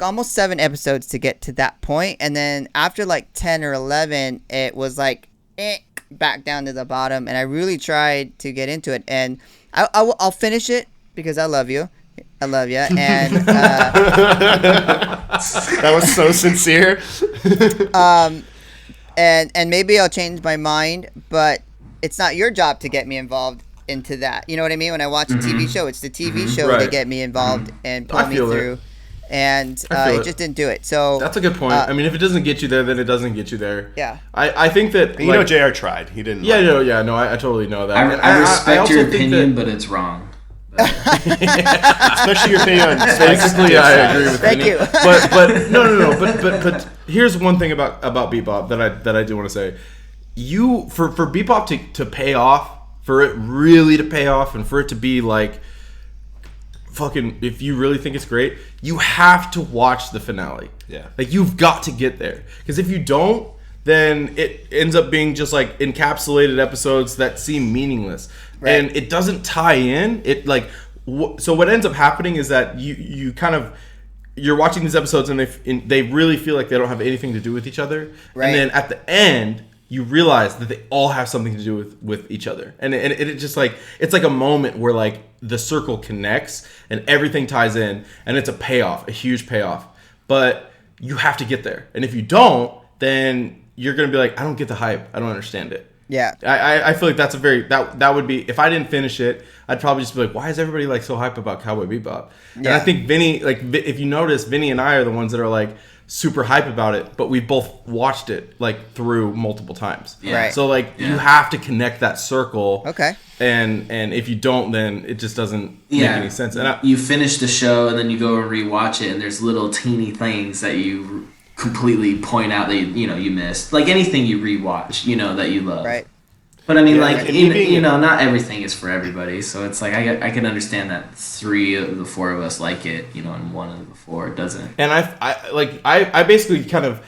almost 7 episodes to get to that point, and then after like 10 or 11, it was like back down to the bottom. And I really tried to get into it, and I'll finish it because I love you. I love you, and that was so sincere. And maybe I'll change my mind, but it's not your job to get me involved into that. You know what I mean? When I watch a TV show, it's the TV show Right. to get me involved and pull me through. And it just didn't do it. So that's a good point. I mean, if it doesn't get you there, then it doesn't get you there. Yeah. I think that you know, JR tried. He didn't. Yeah, no, I totally know that. I respect your opinion, but it's wrong. Especially your opinion on basically, I agree with Thank you. But no. But here's one thing about Bebop that I do want to say. For Bebop to pay off, for it really to pay off, and for it to be like fucking, if you really think it's great, you have to watch the finale. Yeah. Like, you've got to get there, because if you don't, then it ends up being just like encapsulated episodes that seem meaningless. Right. And it doesn't tie in. It like so what ends up happening is that you kind of, you're watching these episodes and they really feel like they don't have anything to do with each other. Right. And then at the end, you realize that they all have something to do with each other. And it just like, it's like a moment where like the circle connects and everything ties in, and it's a payoff, a huge payoff. But you have to get there. And if you don't, then you're going to be like, I don't get the hype. I don't understand it. Yeah. I feel like that's that would be, if I didn't finish it, I'd probably just be like, why is everybody like so hype about Cowboy Bebop? Yeah. And I think Vinny, like, if you notice, Vinny and I are the ones that are like super hype about it, but we both watched it like through multiple times. Yeah. Right. So like you have to connect that circle. Okay. And if you don't, then it just doesn't make any sense. And you finish the show and then you go and rewatch it, and there's little teeny things that you completely point out that you missed, like anything you rewatch, that you love. Right. But I mean, like, not everything is for everybody. So it's like I can understand that 3 of the 4 of us like it, and 1 of the 4 doesn't. And I basically kind of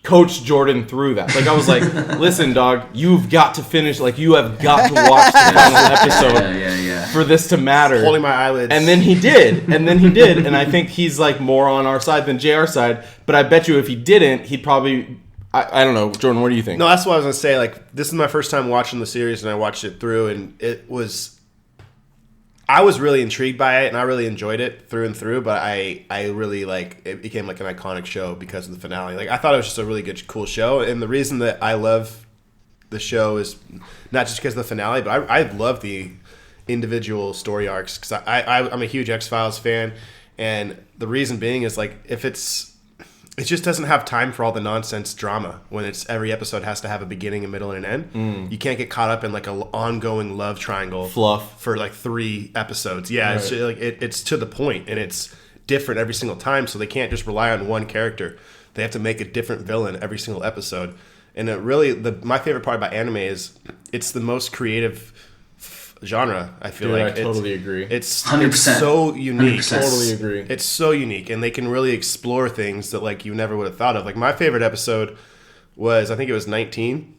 coached Jordan through that. Like, I was like, listen, dog, you've got to finish. Like, you have got to watch the final episode for this to matter. Holding my eyelids. And then he did. And I think he's like more on our side than JR's side. But I bet you if he didn't, he'd probably... I don't know. Jordan, what do you think? No, that's what I was going to say. Like, this is my first time watching the series, and I watched it through, and I was really intrigued by it, and I really enjoyed it through and through, but I really, like, it became like an iconic show because of the finale. Like, I thought it was just a really good, cool show, and the reason that I love the show is not just because of the finale, but I love the individual story arcs, because I'm a huge X-Files fan, and the reason being is, like, it just doesn't have time for all the nonsense drama when every episode has to have a beginning, a middle, and an end. You can't get caught up in like an ongoing love triangle fluff for like 3 episodes. Yeah, right. It's to the point, and it's different every single time. So they can't just rely on one character. They have to make a different villain every single episode. And it really, my favorite part about anime is it's the most creative genre. I feel like I totally agree. It's 100%. It's so unique. 100%. Totally agree. It's so unique, and they can really explore things that like you never would have thought of. Like, my favorite episode was, I think it was 19,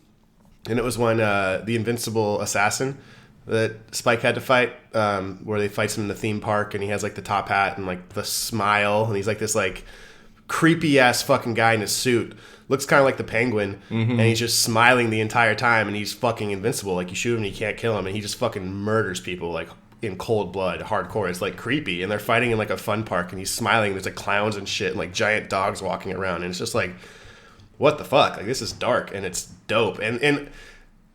and it was when the invincible assassin that Spike had to fight, where they fights him in the theme park, and he has like the top hat and like the smile, and he's like this like creepy ass fucking guy in his suit. Looks kind of like the Penguin, and he's just smiling the entire time, and he's fucking invincible. Like, you shoot him, you can't kill him, and he just fucking murders people, like, in cold blood, hardcore. It's, like, creepy, and they're fighting in, like, a fun park, and he's smiling. There's, like, clowns and shit, and, like, giant dogs walking around, and it's just, like, what the fuck? Like, this is dark, and it's dope. And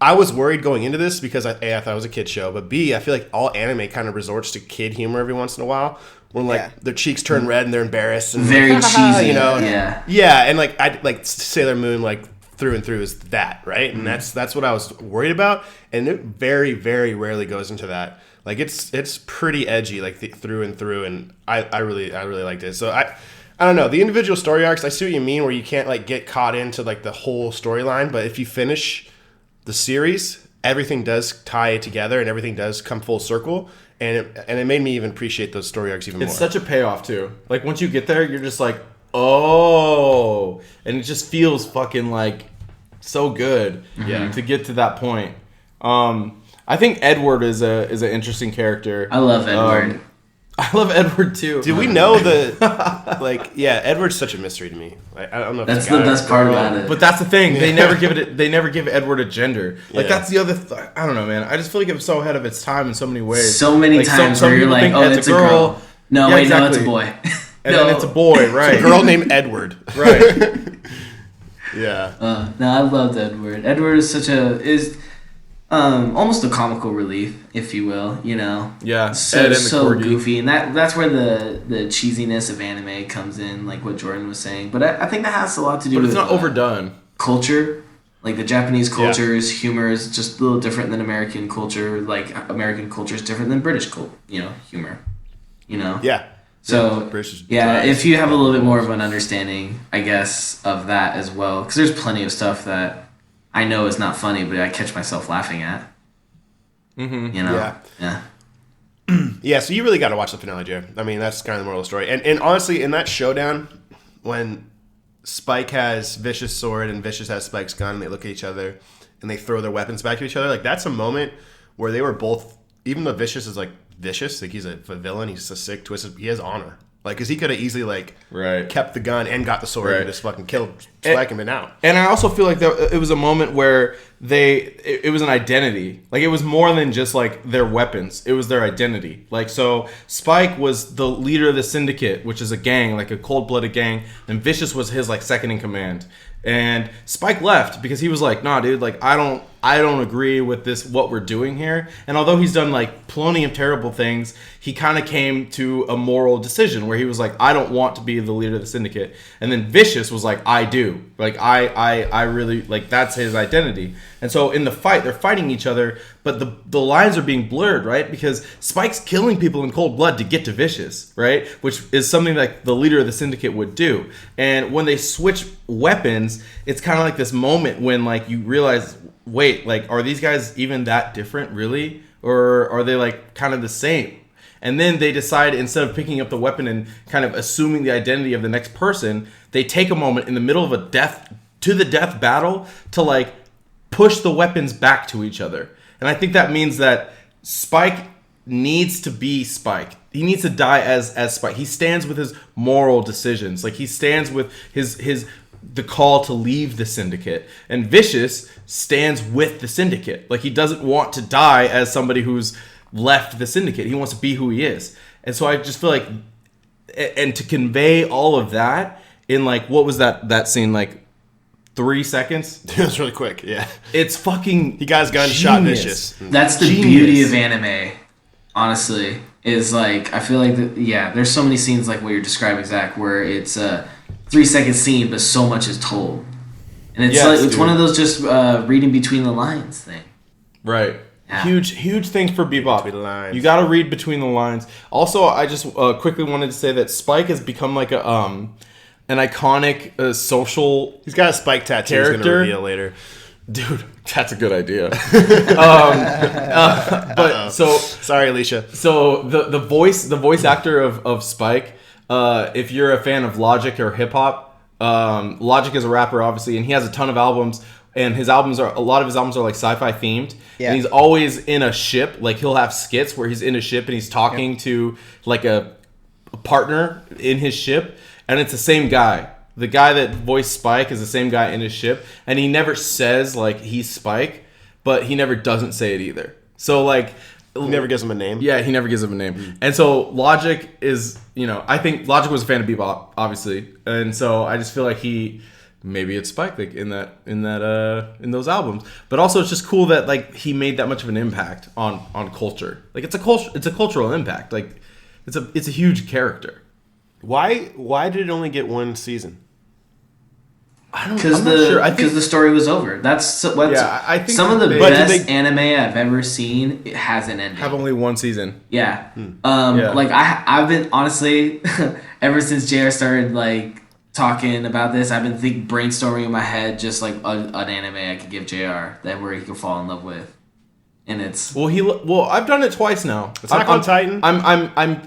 I was worried going into this because, A, I thought it was a kid show, but B, I feel like all anime kind of resorts to kid humor every once in a while. When like their cheeks turn red and they're embarrassed and very like, cheesy, yeah, and like I like Sailor Moon like through and through is that, right? And that's what I was worried about, and it very, very rarely goes into that. Like it's pretty edgy like through and through, and I really liked it. So I don't know, the individual story arcs, I see what you mean, where you can't like get caught into like the whole storyline, but if you finish the series, everything does tie together and everything does come full circle. And it made me even appreciate those story arcs even more. It's such a payoff, too. Like, once you get there, you're just like, oh. And it just feels fucking, like, so good to get to that point. I think Edward is an interesting character. I love Edward. I love Edward too. Do we know Edward's such a mystery to me. I don't know if that's the best part about it. But that's the thing. They never give Edward a gender. Like that's the other I don't know, man. I just feel like it was so ahead of its time in so many ways. So many times where you're like, oh, it's a girl. No, yeah, wait, exactly. No, it's a boy. And then it's a boy, right? It's a girl named Edward. Right. Yeah. No, I loved Edward. Edward is almost a comical relief, if you will. You know. Yeah. So goofy, and that's where the cheesiness of anime comes in, like what Jordan was saying. But I think that has a lot to do with. But it's not overdone. Culture, like the Japanese culture's humor is just a little different than American culture. Like American culture is different than British humor. You know. Yeah. So, if you have a little bit more of an understanding, I guess, of that as well. Because there's plenty of stuff that I know is not funny, but I catch myself laughing at. Mm-hmm. You know? Yeah. Yeah, so you really got to watch the finale, Jared. I mean, that's kind of the moral of the story. And honestly, in that showdown, when Spike has Vicious' sword and Vicious has Spike's gun, and they look at each other, and they throw their weapons back to each other, like, that's a moment where they were both, even though Vicious is, like, vicious, like he's a villain, he's a sick, twisted, he has honor, like, because he could have easily kept the gun and got the sword and just fucking killed Spike and been out. And I also feel like it was a moment where it was an identity, like it was more than just like their weapons, it was their identity. Like, so Spike was the leader of the Syndicate, which is a gang, like a cold-blooded gang, and Vicious was his like second in command. And Spike left because he was like, nah, dude, like I don't agree with this, what we're doing here. And although he's done like plenty of terrible things, he kind of came to a moral decision where he was like, I don't want to be the leader of the Syndicate. And then Vicious was like, I do. Like I really, like, that's his identity. And so in the fight, they're fighting each other, but the lines are being blurred, right? Because Spike's killing people in cold blood to get to Vicious, right? Which is something that the leader of the Syndicate would do. And when they switch weapons, it's kind of like this moment when like you realize, wait, like, are these guys even that different, really? Or are they like kind of the same? And then they decide, instead of picking up the weapon and kind of assuming the identity of the next person, they take a moment in the middle of a death battle to like push the weapons back to each other. And I think that means that Spike needs to be Spike. He needs to die as Spike. He stands with his moral decisions. Like, he stands with the call to leave the Syndicate. And Vicious stands with the Syndicate. Like, he doesn't want to die as somebody who's left the Syndicate. He wants to be who he is. And so I just feel like, and to convey all of that in like, what was that scene, like 3 seconds? It was really quick, yeah. It's fucking he got his gun, shot Vicious. That's the beauty of anime, honestly, is like, I feel like, there's so many scenes like what you're describing, Zach, where it's a 3-second scene, but so much is told. And it's it's one of those just reading between the lines thing. Right. Yeah. Huge thing for Bebop. You got to read between the lines. Also, I just quickly wanted to say that Spike has become like an iconic social. He's got a Spike tattoo. He's gonna reveal later. Dude, that's a good idea. But so sorry, Alicia. So the voice actor of Spike. If you're a fan of Logic or hip hop, Logic is a rapper, obviously, and he has a ton of albums. And a lot of his albums are like sci-fi themed. Yeah. And he's always in a ship. Like, he'll have skits where he's in a ship and he's talking to like a partner in his ship. And it's the same guy. The guy that voiced Spike is the same guy in his ship. And he never says like he's Spike, but he never doesn't say it either. So like, he never gives him a name. Yeah, he never gives him a name. Mm-hmm. And so Logic is, I think Logic was a fan of Bebop, obviously. And so I just feel like maybe it's Spike, like in those albums, but also it's just cool that like he made that much of an impact on culture. Like, it's a cultural impact. Like, it's a huge character. Why did it only get one season? Because the story was over. That's I think some of the best anime I've ever seen. It has an ending. Have only one season. Yeah. Like I've been, honestly, ever since JR started like talking about this, I've been brainstorming in my head just like an anime I could give JR where he could fall in love with, and it's I've done it twice now. It's not on Titan. I'm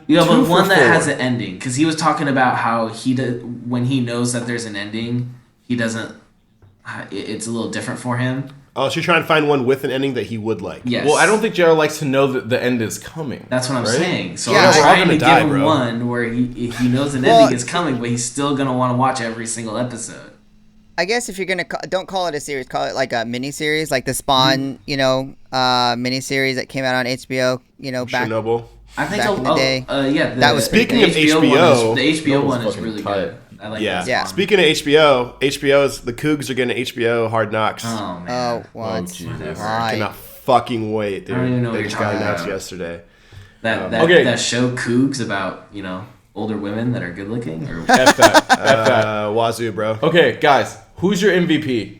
but one that has an ending, because he was talking about how when he knows that there's an ending, he doesn't. It's a little different for him. Oh, so you're trying to find one with an ending that he would like. Yes. Well, I don't think JR likes to know that the end is coming. That's what I'm saying. So Yeah, I'm trying to die, give him bro. one where he knows an ending is coming, but he's still going to want to watch every single episode. I guess if you're gonna don't call it a series, call it like a mini series, like the Spawn, mini series that came out on HBO, back Chernobyl. I think back in the day. that was speaking of HBO. The HBO one is fucking really tight. good. I like that. Yeah. Speaking of HBO, the Cougs are getting HBO Hard Knocks. Oh man. Oh, what? Jesus. I Why? cannot fucking wait, dude. I don't even know what They you're just got talking announced about. yesterday. That show Cougs about older women that are good looking or F that. Wazoo, bro. Okay, guys, who's your MVP?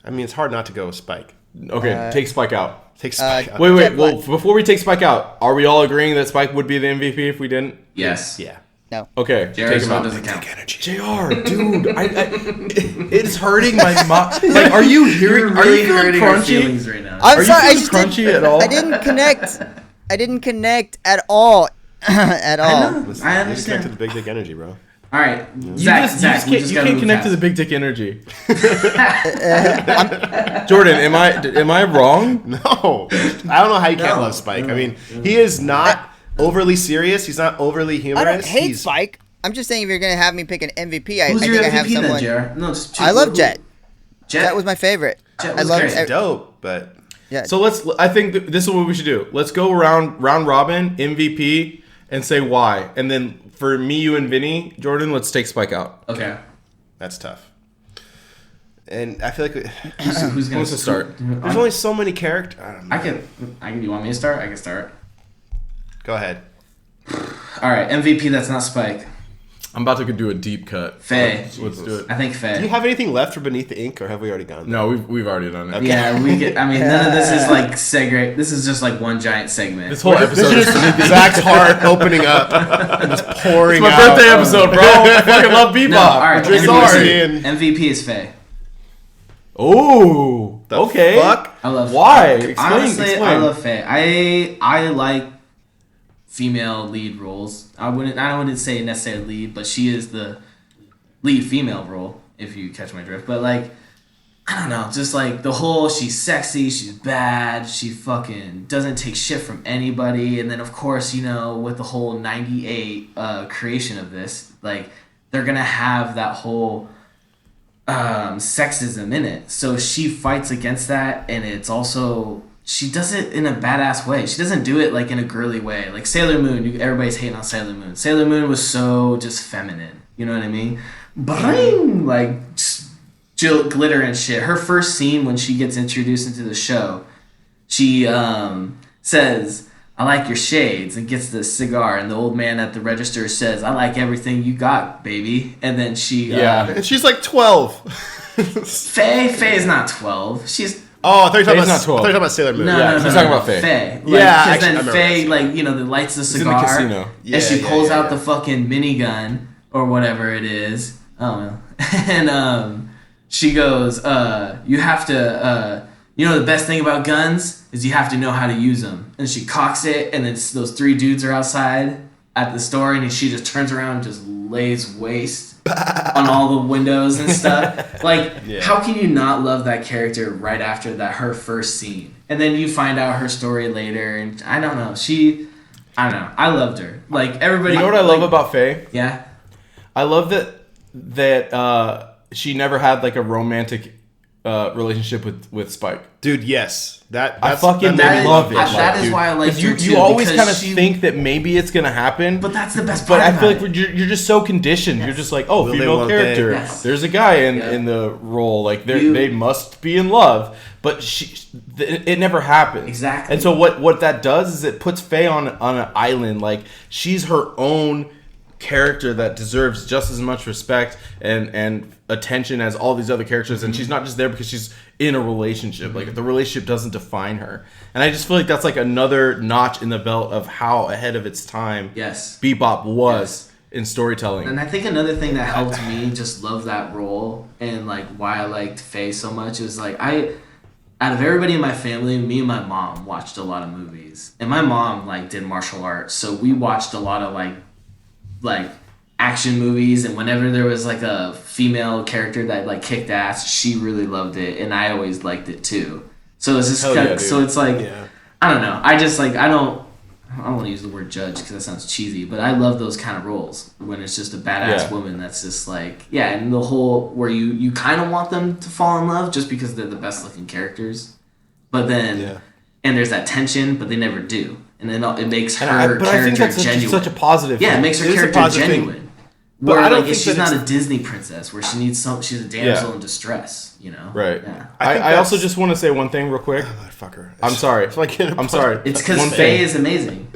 I mean, it's hard not to go with Spike. Okay, take Spike out. Take Spike out. Wait. Jet Well, Black. before we take Spike out, are we all agreeing that Spike would be the MVP if we didn't? yes. Yeah. No. Okay, take JR's him one out. doesn't count. JR, dude, it's hurting my mind. Like, are you hearing? You're Are really you feeling hurting our crunchy? feelings right now. I'm Are you sorry. I feeling just crunchy didn't, at all? I didn't connect. I didn't connect at all. At all. Listen, I you understand. connect to the big dick energy, bro. All right, You Zach, just we can't, you gotta can't move connect to fast. the big dick energy. Jordan, am I wrong? No. I don't know how you can't love Spike. I mean, he is not overly serious. He's not overly humorous. I don't hate He's, Spike. I'm just saying if you're gonna have me pick an MVP, I Who's think your I have MVP someone. then, Jared? No, just I love Jet. Jet. That was my favorite. Jet I was love great. dope, but Yeah. So I think this is what we should do. Let's go round robin, MVP, and say why. And then for me, you, and Vinny, Jordan, let's take Spike out. Okay. that's tough. And I feel like Who's Who gonna wants to start? there's only so many characters. I don't know. I can. You want me to start? I can start. Go ahead. All right, MVP. That's not Spike. I'm about to do a deep cut. Faye. Let's do it. I think Do Faye. you have anything left for Beneath the Ink, or have we already gone? No, we've already done it. Okay. Yeah, we get. I mean, none of this is like segregate. This is just like one giant segment. This whole episode This is is just Zach's heart opening up and just pouring my out. birthday episode, bro. I fucking love Bebop. No, all right. Drinking MVP, whiskey and- MVP is Faye. Oh, The okay. fuck? I love. Why? Explain. Honestly, explain. I love Faye. I like female lead roles. I wouldn't say necessarily lead, but she is the lead female role, if you catch my drift. But like, I don't know, just like the whole she's sexy, she's bad, she fucking doesn't take shit from anybody, and then of course, with the whole 98 creation of this, like they're gonna have that whole sexism in it. So she fights against that, and it's also she does it in a badass way. She doesn't do it like in a girly way. Like Sailor Moon, everybody's hating on Sailor Moon. Sailor Moon was so just feminine. You know what I mean? Bring like glitter and shit. Her first scene when she gets introduced into the show, she says, "I like your shades," and gets the cigar, and the old man at the register says, "I like everything you got, baby." And then she And she's like 12. Faye is not 12. She's Oh, I thought you were talking Faye's about, not 12. I thought you were talking about Sailor Moon. no, he's talking about Faye. Faye. Yeah, Because actually, I then remember Faye, that like, lights the in the cigar. casino. And she pulls out yeah. the fucking minigun or whatever it is. I don't know. And she goes, you have to, the best thing about guns is you have to know how to use them. And she cocks it, and then those three dudes are outside at the store, and she just turns around and just lays waste on all the windows and stuff. Like, how can you not love that character right after her first scene? And then you find out her story later, and I don't know. I loved her. Like, everybody. You know what I love about Faye? Yeah. I love that she never had like a romantic relationship with Spike. Dude, yes. I fucking love it. That is why I like her you too. always because kind of think that maybe it's gonna happen, But that's the best but part. I feel about like it. you're just so conditioned. You're just like, oh, Will they, female won't they? character. Yes. There's a guy in Yeah. the role. Like You- they must be in love, but it never happens. Exactly. And so what that does is it puts Faye on an island. Like she's her own character that deserves just as much respect and attention as all these other characters, and she's not just there because she's in a relationship. Like the relationship doesn't define her, and I just feel like that's like another notch in the belt of how ahead of its time Yes. Bebop was in storytelling. And I think another thing that helped me just love that role and like why I liked Faye so much is like out of everybody in my family, me and my mom watched a lot of movies, and my mom like did martial arts, so we watched a lot of like action movies, and whenever there was like a female character that like kicked ass, she really loved it, and I always liked it too. So it's just so it's like I don't know. I just like I don't want to use the word judge because that sounds cheesy, but I love those kind of roles when it's just a badass woman that's just like and the whole where you kind of want them to fall in love just because they're the best looking characters, but then and there's that tension, but they never do, and then it makes her character I think that's genuine. such a positive. Yeah, it makes her character genuine. But where I don't like think she's not a Disney princess where she needs she's a damsel in distress, you know. Right. Yeah. I also just want to say one thing real quick. Motherfucker. I'm sorry. I'm sorry. It's because Faye is amazing.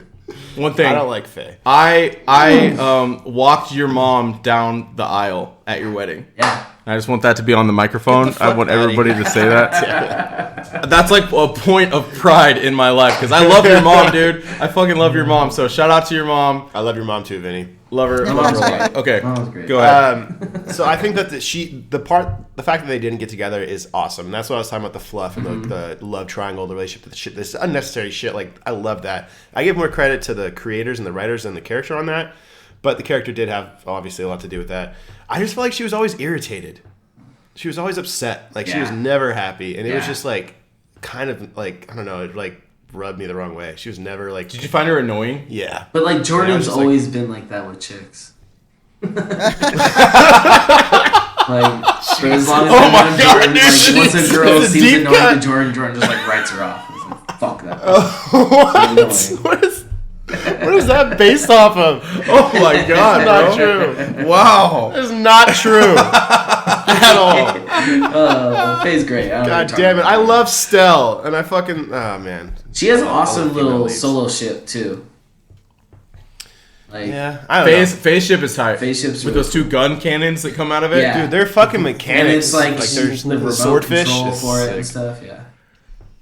One thing. I don't like Faye. I walked your mom down the aisle at your wedding. Yeah. I just want that to be on the microphone. I want everybody to say that. That's like a point of pride in my life because I love your mom, dude. I fucking love your mom. So shout out to your mom. I love your mom too, Vinny. Love her. Your mom's great. Okay, great. Go ahead. So I think that the fact that they didn't get together is awesome. And that's what I was talking about, the fluff and the love triangle, the relationship, the shit, this unnecessary shit. Like I love that. I give more credit to the creators and the writers and the character on that, but the character did have obviously a lot to do with that. I just feel like she was always irritated. She was always upset. Like she was never happy, and it was just like kind of like I don't know. It like rubbed me the wrong way. She was never like. Did you find her annoying? Yeah. But like Jordan's always been like that with chicks. Like for as long as Jordan, like once a girl seems annoying to Jordan just like writes her off. He's like, fuck that. What is that based off of? Oh my god, not true. Wow. It's not true at all. Faye's great. God damn it. I love Stell, and I fucking man. She has an awesome little solo ship too. Like I don't know. Faye's ship is tight. Faye's ship's with those two gun cannons that come out of it. Yeah. Dude, they're fucking mechanics. And it's like there's the remote swordfish control for it and stuff. Yeah.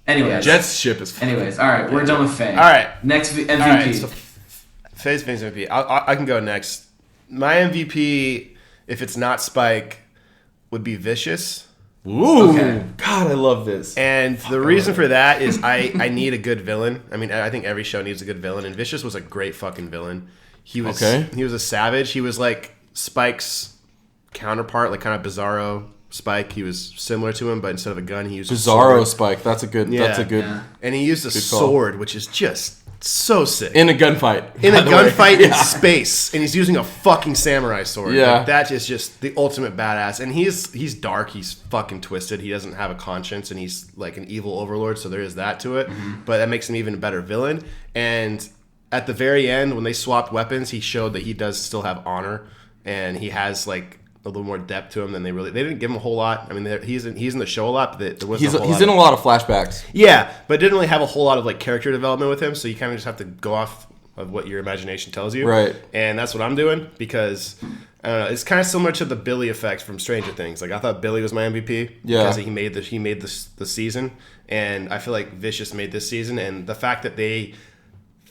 Anyways, Jet's ship is. Anyways, all right, we're done with Faye. All right, next MVP. All right, so Faye's MVP. I can go next. My MVP, if it's not Spike, would be Vicious. Ooh, okay. God, I love this. And the reason for that is I need a good villain. I mean, I think every show needs a good villain, and Vicious was a great fucking villain. He was a savage. He was like Spike's counterpart, like kind of Bizarro Spike. He was similar to him, but instead of a gun, he used Bizarro Spike. That's a good. Yeah. That's a good. Yeah. And he used a sword, which is just so sick. In a gunfight. In a gunfight in space, and he's using a fucking samurai sword. Yeah, like, that is just the ultimate badass. And he's dark. He's fucking twisted. He doesn't have a conscience, and he's like an evil overlord. So there is that to it. Mm-hmm. But that makes him even a better villain. And at the very end, when they swapped weapons, he showed that he does still have honor, and he has like a little more depth to him than they didn't give him a whole lot. I mean, he's in the show a lot, but there wasn't a whole lot. He's in a lot of flashbacks. Yeah, but didn't really have a whole lot of like character development with him, so you kind of just have to go off of what your imagination tells you. Right. And that's what I'm doing because I don't know, it's kind of similar to the Billy effect from Stranger Things. Like I thought Billy was my MVP because he made the season, and I feel like Vicious made this season, and the fact that they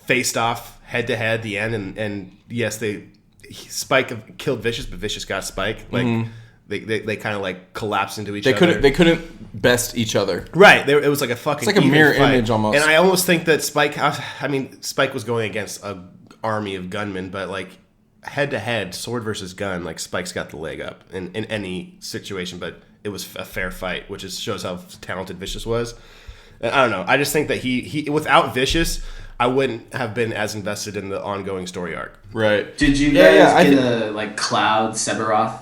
faced off head to head at the end, and yes, Spike killed Vicious, but Vicious got Spike. Like they kind of like collapsed into each other. They couldn't best each other. Right. It was like a fucking. It's like a mirror image almost. And I almost think that Spike. I mean, Spike was going against an army of gunmen, but like head to head, sword versus gun, like Spike's got the leg up in any situation. But it was a fair fight, which shows how talented Vicious was. And I don't know. I just think that he without Vicious, I wouldn't have been as invested in the ongoing story arc. Right. Did you guys get a like Cloud Sephiroth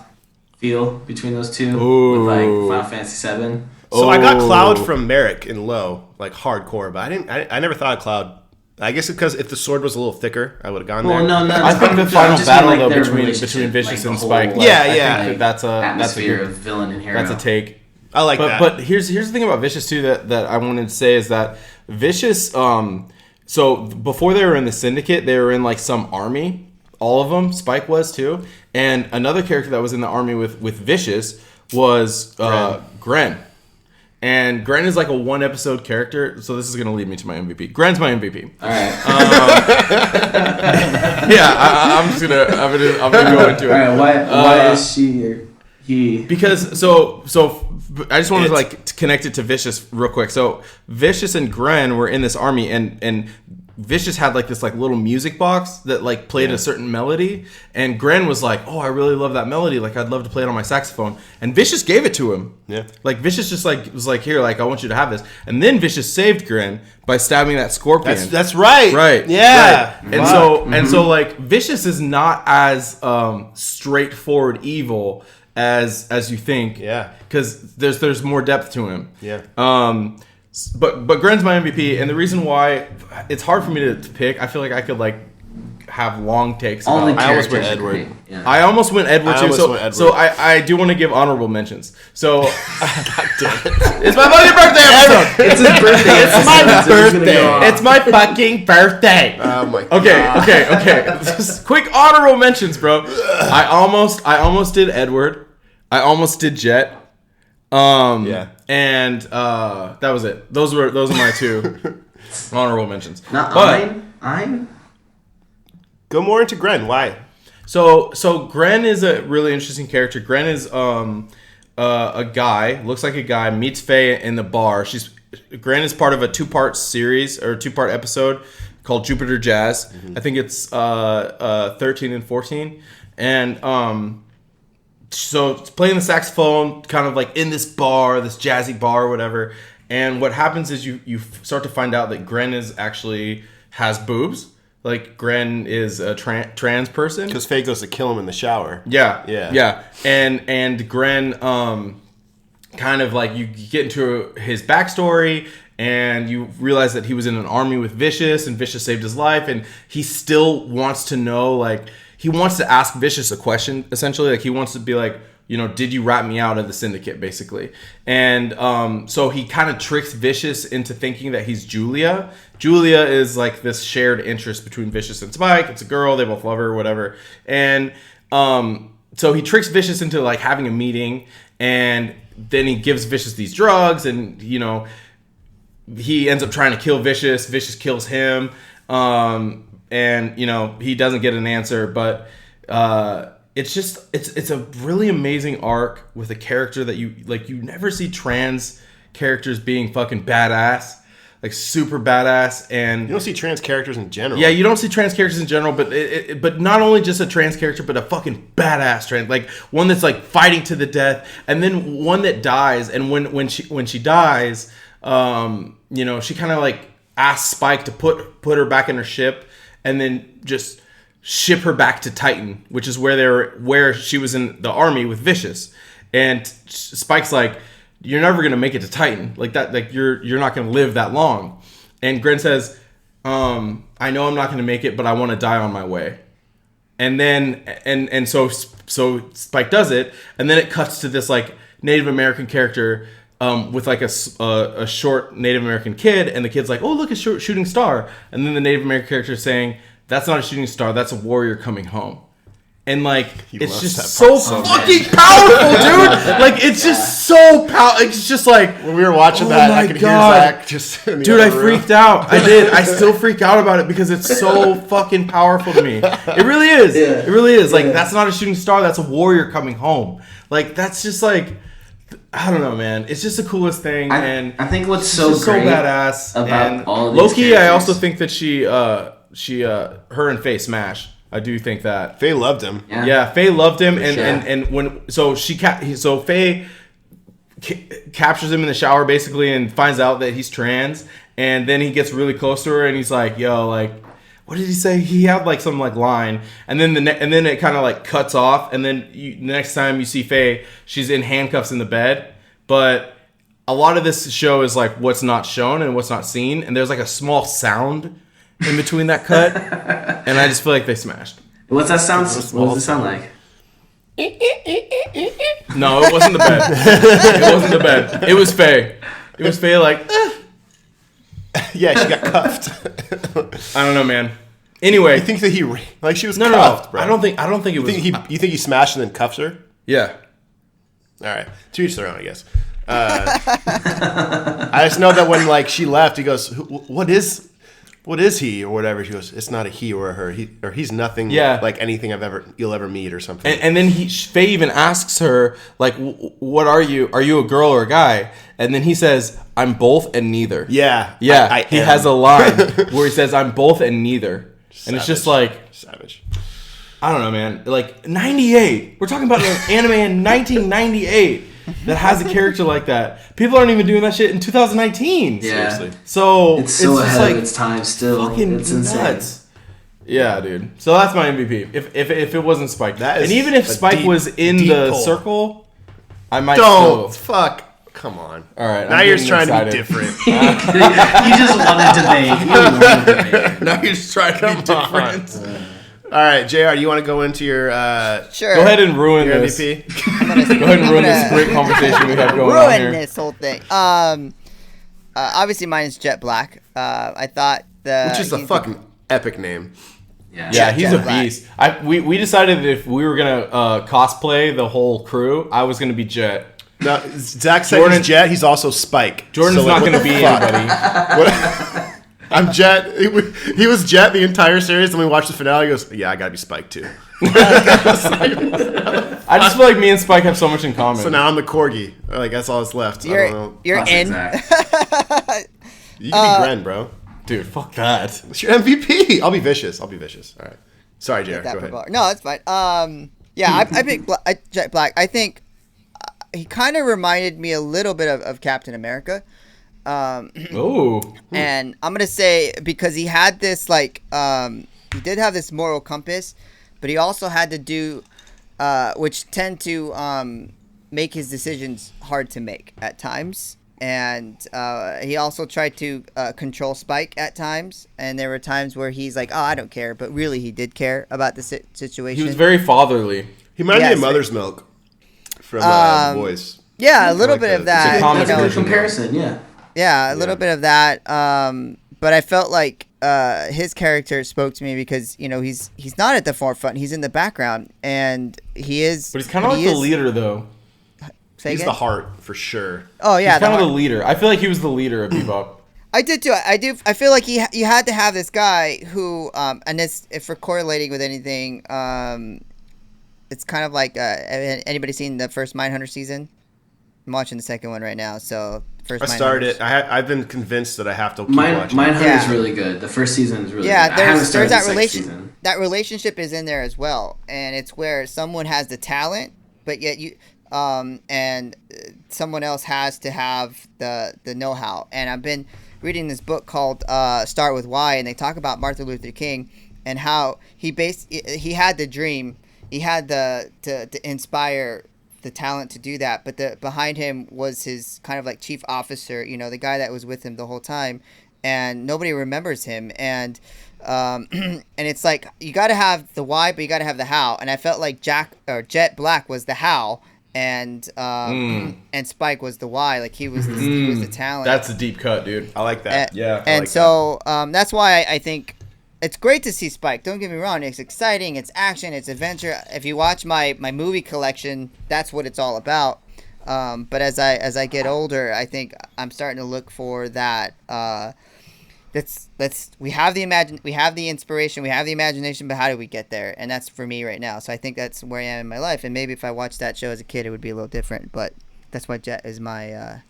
feel between those two with like Final Fantasy VII? So I got Cloud from Merrick in Low, like hardcore, but I never thought of Cloud. I guess because if the sword was a little thicker, I would have gone there. No. I think the final battle though between Vicious and Spike. I think that's a atmosphere of villain and hero. That's a take. I like that. But here's the thing about Vicious too that I wanted to say is that Vicious. So before they were in the Syndicate, they were in like some army. All of them. Spike was too. And another character that was in the army with Vicious was Gren. And Gren is like a 1-episode character. So this is going to lead me to my MVP. Gren's my MVP. All right. I'm gonna go into it. All right. Why is she or he? Because so I just wanted to connect it to Vicious real quick. So Vicious and Gren were in this army, and Vicious had like this like little music box that like played a certain melody, and Gren was like, "Oh, I really love that melody. Like, I'd love to play it on my saxophone." And Vicious gave it to him. Yeah. Like Vicious just like was like, "Here, like I want you to have this." And then Vicious saved Gren by stabbing that scorpion. That's right. Right. Yeah. Right. And so like Vicious is not as straightforward evil as you think. Yeah. Because there's more depth to him. Yeah. But Gren's my MVP, and the reason why it's hard for me to pick, I feel like I could like have long takes. I almost went Edward. Yeah. I almost went Edward too. So I do want to give honorable mentions. So it's my fucking birthday episode. It's his birthday. It's my birthday. It's my fucking birthday. Oh my god. Okay. Just quick honorable mentions, bro. I almost did Edward. I almost did Jet. And that was it. Those are my two honorable mentions. I'm go more into Gren. Why? So Gren is a really interesting character. Gren is a guy, looks like a guy, meets Faye in the bar. Gren is part of a 2-part series or 2-part episode called Jupiter Jazz. Mm-hmm. I think it's 13 and 14. And so it's playing the saxophone kind of like in this bar, this jazzy bar or whatever. And what happens is you start to find out that Gren has boobs. Like Gren is a trans person. Because Faye goes to kill him in the shower. Yeah. And Gren kind of like you get into his backstory and you realize that he was in an army with Vicious and Vicious saved his life, and he still wants to know, like, he wants to ask Vicious a question, essentially. Like, he wants to be like, did you rat me out of the syndicate, basically? And so he kind of tricks Vicious into thinking that he's Julia. Julia is like this shared interest between Vicious and Spike. It's a girl. They both love her, whatever. And so he tricks Vicious into like having a meeting, and then he gives Vicious these drugs, and, he ends up trying to kill Vicious. Vicious kills him. And he doesn't get an answer, but it's a really amazing arc with a character that you never see trans characters being fucking badass, like super badass. And you don't see trans characters in general. Yeah, you don't see trans characters in general, but not only just a trans character, but a fucking badass trans, like one that's like fighting to the death, and then one that dies. And when she dies, she kind of like asks Spike to put her back in her ship, and then just ship her back to Titan, which is where she was in the army with Vicious. And Spike's like, "You're never gonna make it to Titan, like that. Like you're not gonna live that long." And Gren says, "I know I'm not gonna make it, but I want to die on my way." And then and so Spike does it, and then it cuts to this like Native American character. With like a short Native American kid, and the kid's like, "Oh, look, a shooting star," and then the Native American character is saying, "That's not a shooting star, that's a warrior coming home." And like, it's just so fucking powerful, dude. Like, it's just so powerful. It's just like when we were watching that, I could hear Zach just in the dude, I freaked out. I did. I still freak out about it because it's so fucking powerful to me. It really is. Yeah. It really is. Like, that's not a shooting star, that's a warrior coming home. Like, that's just like, I don't know, man. It's just the coolest thing, and I think what's so great, so badass about and all these Loki. characters. I also think that her and Faye smash. I do think that Faye loved him. Yeah, Faye loved him, and Faye captures him in the shower basically, and finds out that he's trans, and then he gets really close to her, and he's like, "Yo, like." What did he say? He had like some like line, and then then it kind of like cuts off, and then the next time you see Faye, she's in handcuffs in the bed. But a lot of this show is like what's not shown and what's not seen, and there's like a small sound in between that cut, and I just feel like they smashed. What's that sound? What does it sound like? No, it wasn't the bed. It wasn't the bed. It was Faye. It was Faye like. Yeah, she got cuffed. I don't know, man. Anyway, you think that he she was cuffed, bro? I don't think it was. You think he smashed and then cuffs her? Yeah. All right, to each their own, I guess. I just know that when like she left, he goes, "What is what is he or whatever? She goes, it's not a he or a her. He's nothing like anything you'll ever meet or something. And then Faye even asks her, like, what are you? Are you a girl or a guy? And then he says, I'm both and neither. Yeah. Yeah. He has a line where he says, I'm both and neither. Savage. And it's just like... Savage. I don't know, man. Like, 98. We're talking about an anime in 1998 that has a character like that. People aren't even doing that shit in 2019. Yeah. Seriously. So it's so ahead of its time still. Fucking it's insane. nuts. Yeah, dude. So that's my MVP. If it wasn't Spike. That is and even if Spike was in the circle, I might Fuck. Come on. All right. Now you're just trying to be different. You just want to debate. Now you're just trying to be different. All right, JR, you want to go into your sure. Go ahead and ruin this. MVP? Go ahead and ruin this great conversation we have going on here. Ruin this whole thing. Obviously mine is Jet Black. I thought which is a fucking epic name. Yeah, he's a beast. We decided that if we were gonna cosplay the whole crew, I was gonna be Jet. No, Zach said he's Jet. He's also Spike. Jordan's not gonna be anybody. I'm Jet. He was Jet the entire series, and we watched the finale. He goes, "Yeah, I gotta be Spike too." I just feel like me and Spike have so much in common. So now I'm the corgi. Like that's all that's left. You're in. You can be Gren, bro. Dude, fuck that. It's your MVP. I'll be vicious. All right. Sorry, JR. Go ahead. No, that's fine. I picked Jet Black. I think he kind of reminded me a little bit of Captain America. And I'm gonna say because he had this he did have this moral compass, but he also had to do which tend to make his decisions hard to make at times, and he also tried to control Spike at times, and there were times where he's like, oh, I don't care, but really he did care about the situation. He was very fatherly. He reminded me of Mother's Milk from The Boys. Yeah, a little bit of that. That's a good comparison, yeah. Yeah, a little bit of that. But I felt like his character spoke to me because he's not at the forefront. He's in the background, and he is. But he's kind of like the leader, though. He's the heart for sure. Oh yeah, he's kind of the leader. I feel like he was the leader of Bebop. I did too. I feel like you had to have this guy who, and if we're correlating with anything, it's kind of like anybody seen the first Mindhunter season? I'm watching the second one right now, so first. I started it. I've been convinced that I have to keep watching. Mindhunter is really good. The first season is really good. Yeah, there's that relation. That relationship is in there as well, and it's where someone has the talent, but yet and someone else has to have the know-how. And I've been reading this book called Start With Why, and they talk about Martin Luther King and how he had the dream, he had to inspire the talent to do that, but behind him was his kind of like chief officer, the guy that was with him the whole time, and nobody remembers him. And and it's like you got to have the why, but you got to have the how. And I felt like Jet Black was the how, and Spike was the why. Like he was the talent. That's a deep cut, dude. I like that. That's why I think it's great to see Spike. Don't get me wrong. It's exciting. It's action. It's adventure. If you watch my movie collection, that's what it's all about. But as I get older, I think I'm starting to look for that. We have the inspiration, we have the imagination, but how do we get there? And that's for me right now. So I think that's where I am in my life. And maybe if I watched that show as a kid, it would be a little different. But that's why Jet is my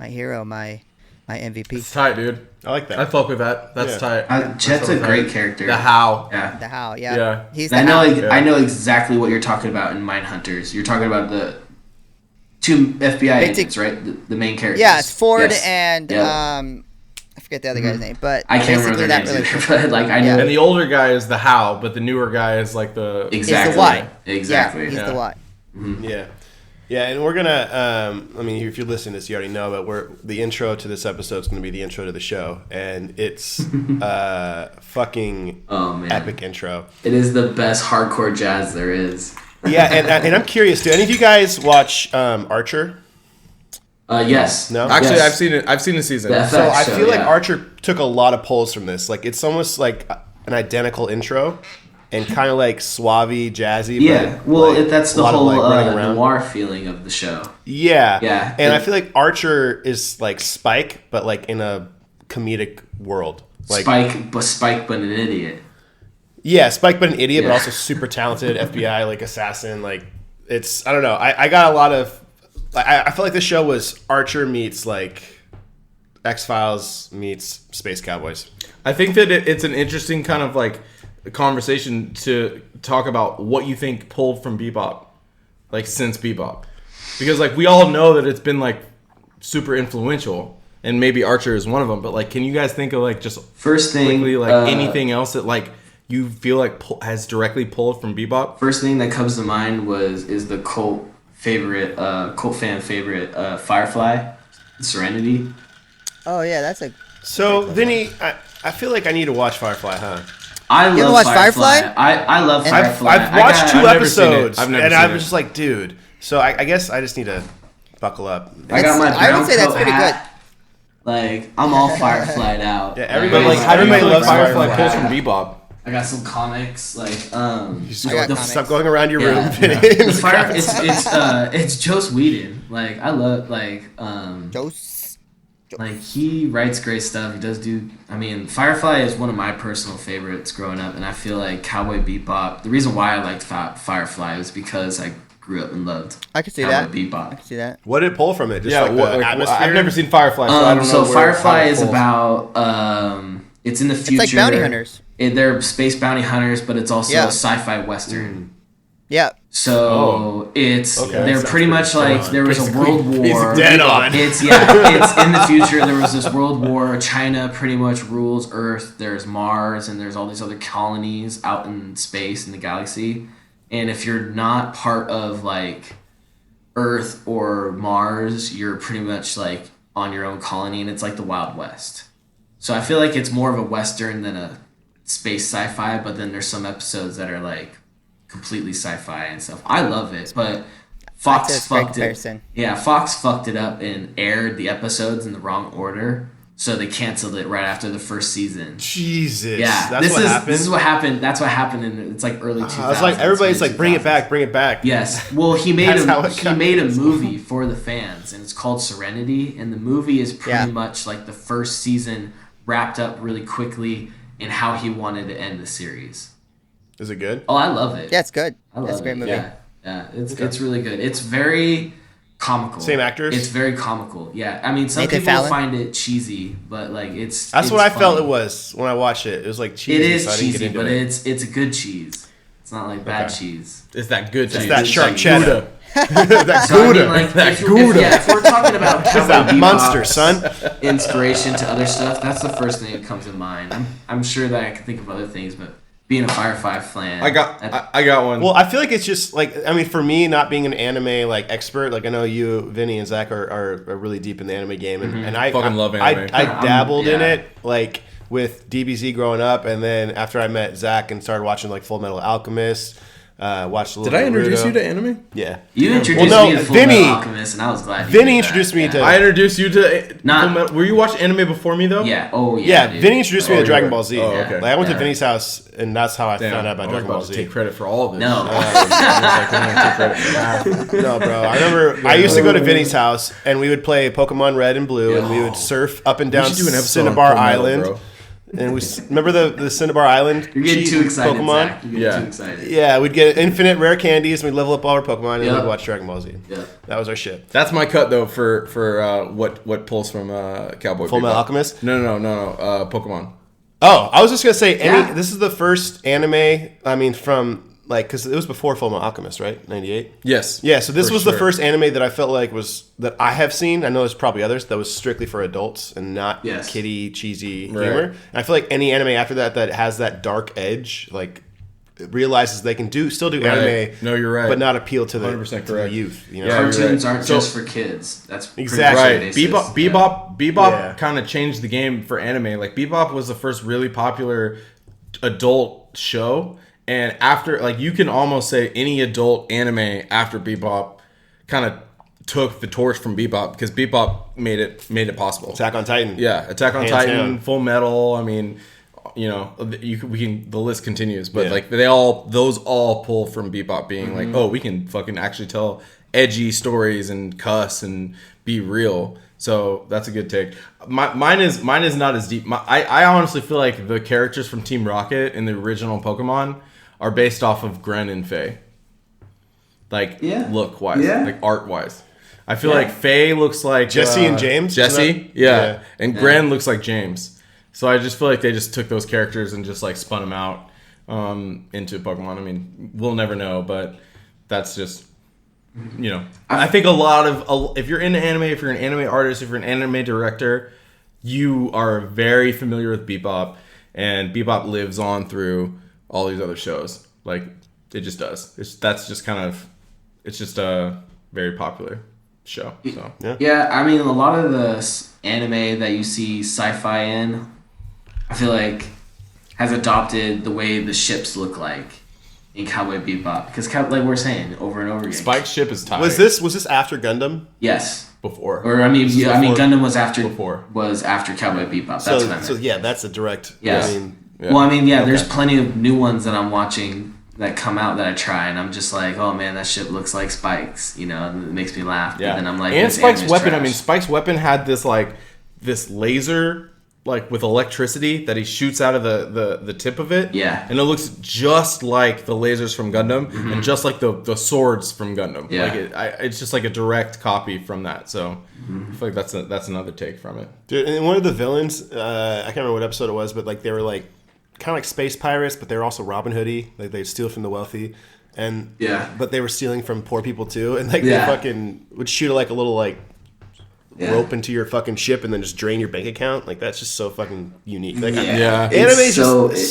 hero, my MVP. It's tight, dude. I like that. I fuck with that. That's tight. Jet's a great character. The how. Yeah. The how, yeah. He's I know exactly what you're talking about in Mindhunters. You're talking about the two FBI agents, right? The main characters. Yeah, it's Ford and I forget the other guy's name, but I can't remember their names either, but I know. And the older guy is the how, but the newer guy is like the exactly the why. Exactly. Yeah, he's the why. Mm-hmm. Yeah. Yeah, and we're gonna. If you're listening to this, you already know, but the intro to this episode is gonna be the intro to the show, and it's fucking epic intro. It is the best hardcore jazz there is. Yeah, and I'm curious. Do any of you guys watch Archer? Yes. No. Actually, yes. I've seen it. I've seen the season. So I feel like Archer took a lot of pulls from this. Like it's almost like an identical intro. And kind of like suave, jazzy. Yeah, but well, like that's the whole noir feeling of the show. Yeah. Yeah. And I feel like Archer is like Spike, but like in a comedic world. Like Spike, but an idiot. Yeah, Spike, but an idiot, but also super talented FBI like assassin. Like it's I don't know. I got a lot of. I feel like this show was Archer meets like X-Files meets Space Cowboys. I think that it's an interesting kind of like conversation to talk about what you think pulled from Bebop, like since Bebop, because like we all know that it's been like super influential, and maybe Archer is one of them. But like, can you guys think of like just first thing, quickly, like anything else that like you feel like has directly pulled from Bebop? First thing that comes to mind is the cult fan favorite, Firefly, Serenity. Oh yeah, that's a. So Vinny, I feel like I need to watch Firefly, huh? I love Firefly. I love Firefly. I've watched 2 episodes, and I was just like, dude. So I guess I just need to buckle up. I got my brown I would say that's pretty hat. Good. Like I'm all Firefly'd out. Yeah, everybody loves Firefly pulls from Bebop. I got some comics like stop going around your room. Yeah. It's Joss Whedon. Like I love Joss. Like he writes great stuff. He does do. I mean, Firefly is one of my personal favorites growing up, and I feel like Cowboy Bebop. The reason why I liked Firefly was because I grew up and loved. I can see Cowboy that. Bebop. I can see that. What did it pull from it? Just the atmosphere? I've never seen Firefly, so I don't know. So Firefly is about. It's in the future. It's like bounty hunters. They're space bounty hunters, but it's also a sci-fi western. Yeah. So they're pretty much like there was a world war. He's dead on. It's in the future. There was this world war. China pretty much rules Earth. There's Mars and there's all these other colonies out in space in the galaxy. And if you're not part of like Earth or Mars, you're pretty much like on your own colony, and it's like the Wild West. So I feel like it's more of a western than a space sci-fi. But then there's some episodes that are like completely sci-fi and stuff. I love it, but Fox fucked it. Yeah, Fox fucked it up and aired the episodes in the wrong order, so they canceled it right after the first season. Jesus. Yeah, This is what happened. That's what happened in it's like early 2000s. It's like everybody's like, bring it back. Yes. Well, he made a movie for the fans, and it's called Serenity, and the movie is pretty much like the first season wrapped up really quickly in how he wanted to end the series. Is it good? Oh, I love it. Yeah, it's good. I love That's a great movie. Yeah, it's really good. It's very comical. Same actors? It's very comical. Yeah, I mean, some Nathan people Fallon? find it cheesy, but like That's what I felt it was when I watched it. It was like cheesy. It is so I didn't cheesy, get into but it. it's a good cheese. It's not like bad cheese. It's that good cheese. It's that sharp like cheddar. That So, I mean, like, if we're talking about It's that Cowboy monster, Bebop's son. inspiration to other stuff, that's the first thing that comes to mind. I'm sure that I can think of other things, but being a Firefly fan, I got one. Well, I feel like it's just like, I mean, for me, not being an anime like expert, like I know you, Vinny, and Zach are really deep in the anime game, and I fucking love anime. I dabbled in it like with DBZ growing up, and then after I met Zach and started watching like Full Metal Alchemist. Watched a little. Did I introduce Naruto. you to anime? Yeah. You introduced me to Full Metal Alchemist, and I was glad. Vinny introduced me to. I introduced you to Full Metal. Were you watching anime before me though? Yeah. Oh yeah. Yeah. Dude. Vinny introduced me to Dragon Ball Z. Oh, okay. Like I went to Vinny's house, and that's how I found out about I was Dragon Ball about to Z. take credit for all of this. No. No, bro. I remember I used to go to Vinny's house, and we would play Pokemon Red and Blue, and we would surf up and down should do an episode on Cinnabar Full Metal, Island. bro. And we remember the Cinnabar Island. You're getting too excited, Pokemon. Zach. You're getting too excited. Yeah, we'd get infinite rare candies, and we'd level up all our Pokemon, and Yep. we'd watch Dragon Ball Z. Yeah. That was our shit. That's my cut though for what pulls from Cowboy Full Metal Bebop. Alchemist? No. Pokemon. Oh, I was just gonna say, Yeah. this is the first anime. I mean, from like, because it was before Full Metal Alchemist, right? 98. Yes. Yeah. So this For was sure. the first anime that I felt like that I have seen. I know there's probably others that was strictly for adults and not kiddie, cheesy humor. And I feel like any anime after that has that dark edge, like it realizes they can still do anime. No, you're right. But not appeal to the 100% to the correct. youth. You know? Yeah, you're Cartoons right. aren't just for kids. That's pretty Exactly. much Right. the basis. Bebop kind of changed the game for anime. Like Bebop was the first really popular adult show, and after, like, you can almost say any adult anime after Bebop kind of took the torch from Bebop, because Bebop made it possible. Attack on Titan. Yeah, Attack on Hands Titan, down. Full Metal. I mean, the list continues, but like those all pull from Bebop being like, oh, we can fucking actually tell edgy stories and cuss and be real. So that's a good take. Mine is not as deep. I honestly feel like the characters from Team Rocket in the original Pokemon are based off of Gren and Faye. Like look wise, like art wise. I feel like Faye looks like Jesse and James. Jesse, and Gren looks like James. So I just feel like they just took those characters and just like spun them out into Pokemon. I mean, we'll never know, but that's just, I think if you're into anime, if you're an anime artist, if you're an anime director, you are very familiar with Bebop, and Bebop lives on through all these other shows. Like, it just does. It's just a very popular show. So yeah, I mean, a lot of the anime that you see sci-fi in, I feel like has adopted the way the ships look like in Cowboy Bebop, because like we're saying over and over again, Spike's ship is tight. Was this after Gundam? Yes. Before. Or Gundam was after Cowboy Bebop. That's what I meant. So that's a direct. Yes. There's plenty of new ones that I'm watching that come out that I try, and I'm just like, oh man, that ship looks like Spike's, and it makes me laugh. Yeah. But then I'm like, and Spike's weapon. Trash. I mean, Spike's weapon had this laser, like with electricity that he shoots out of the tip of it. Yeah. And it looks just like the lasers from Gundam, and just like the swords from Gundam. Yeah. Like it's just like a direct copy from that. So I feel like that's another take from it. Dude, and one of the villains, I can't remember what episode it was, but like they were like kind of like space pirates, but they were also Robin Hoodie. Like they steal from the wealthy, and but they were stealing from poor people too, and like they fucking would shoot like a little like rope into your fucking ship and then just drain your bank account. Like that's just so fucking unique. Like anime is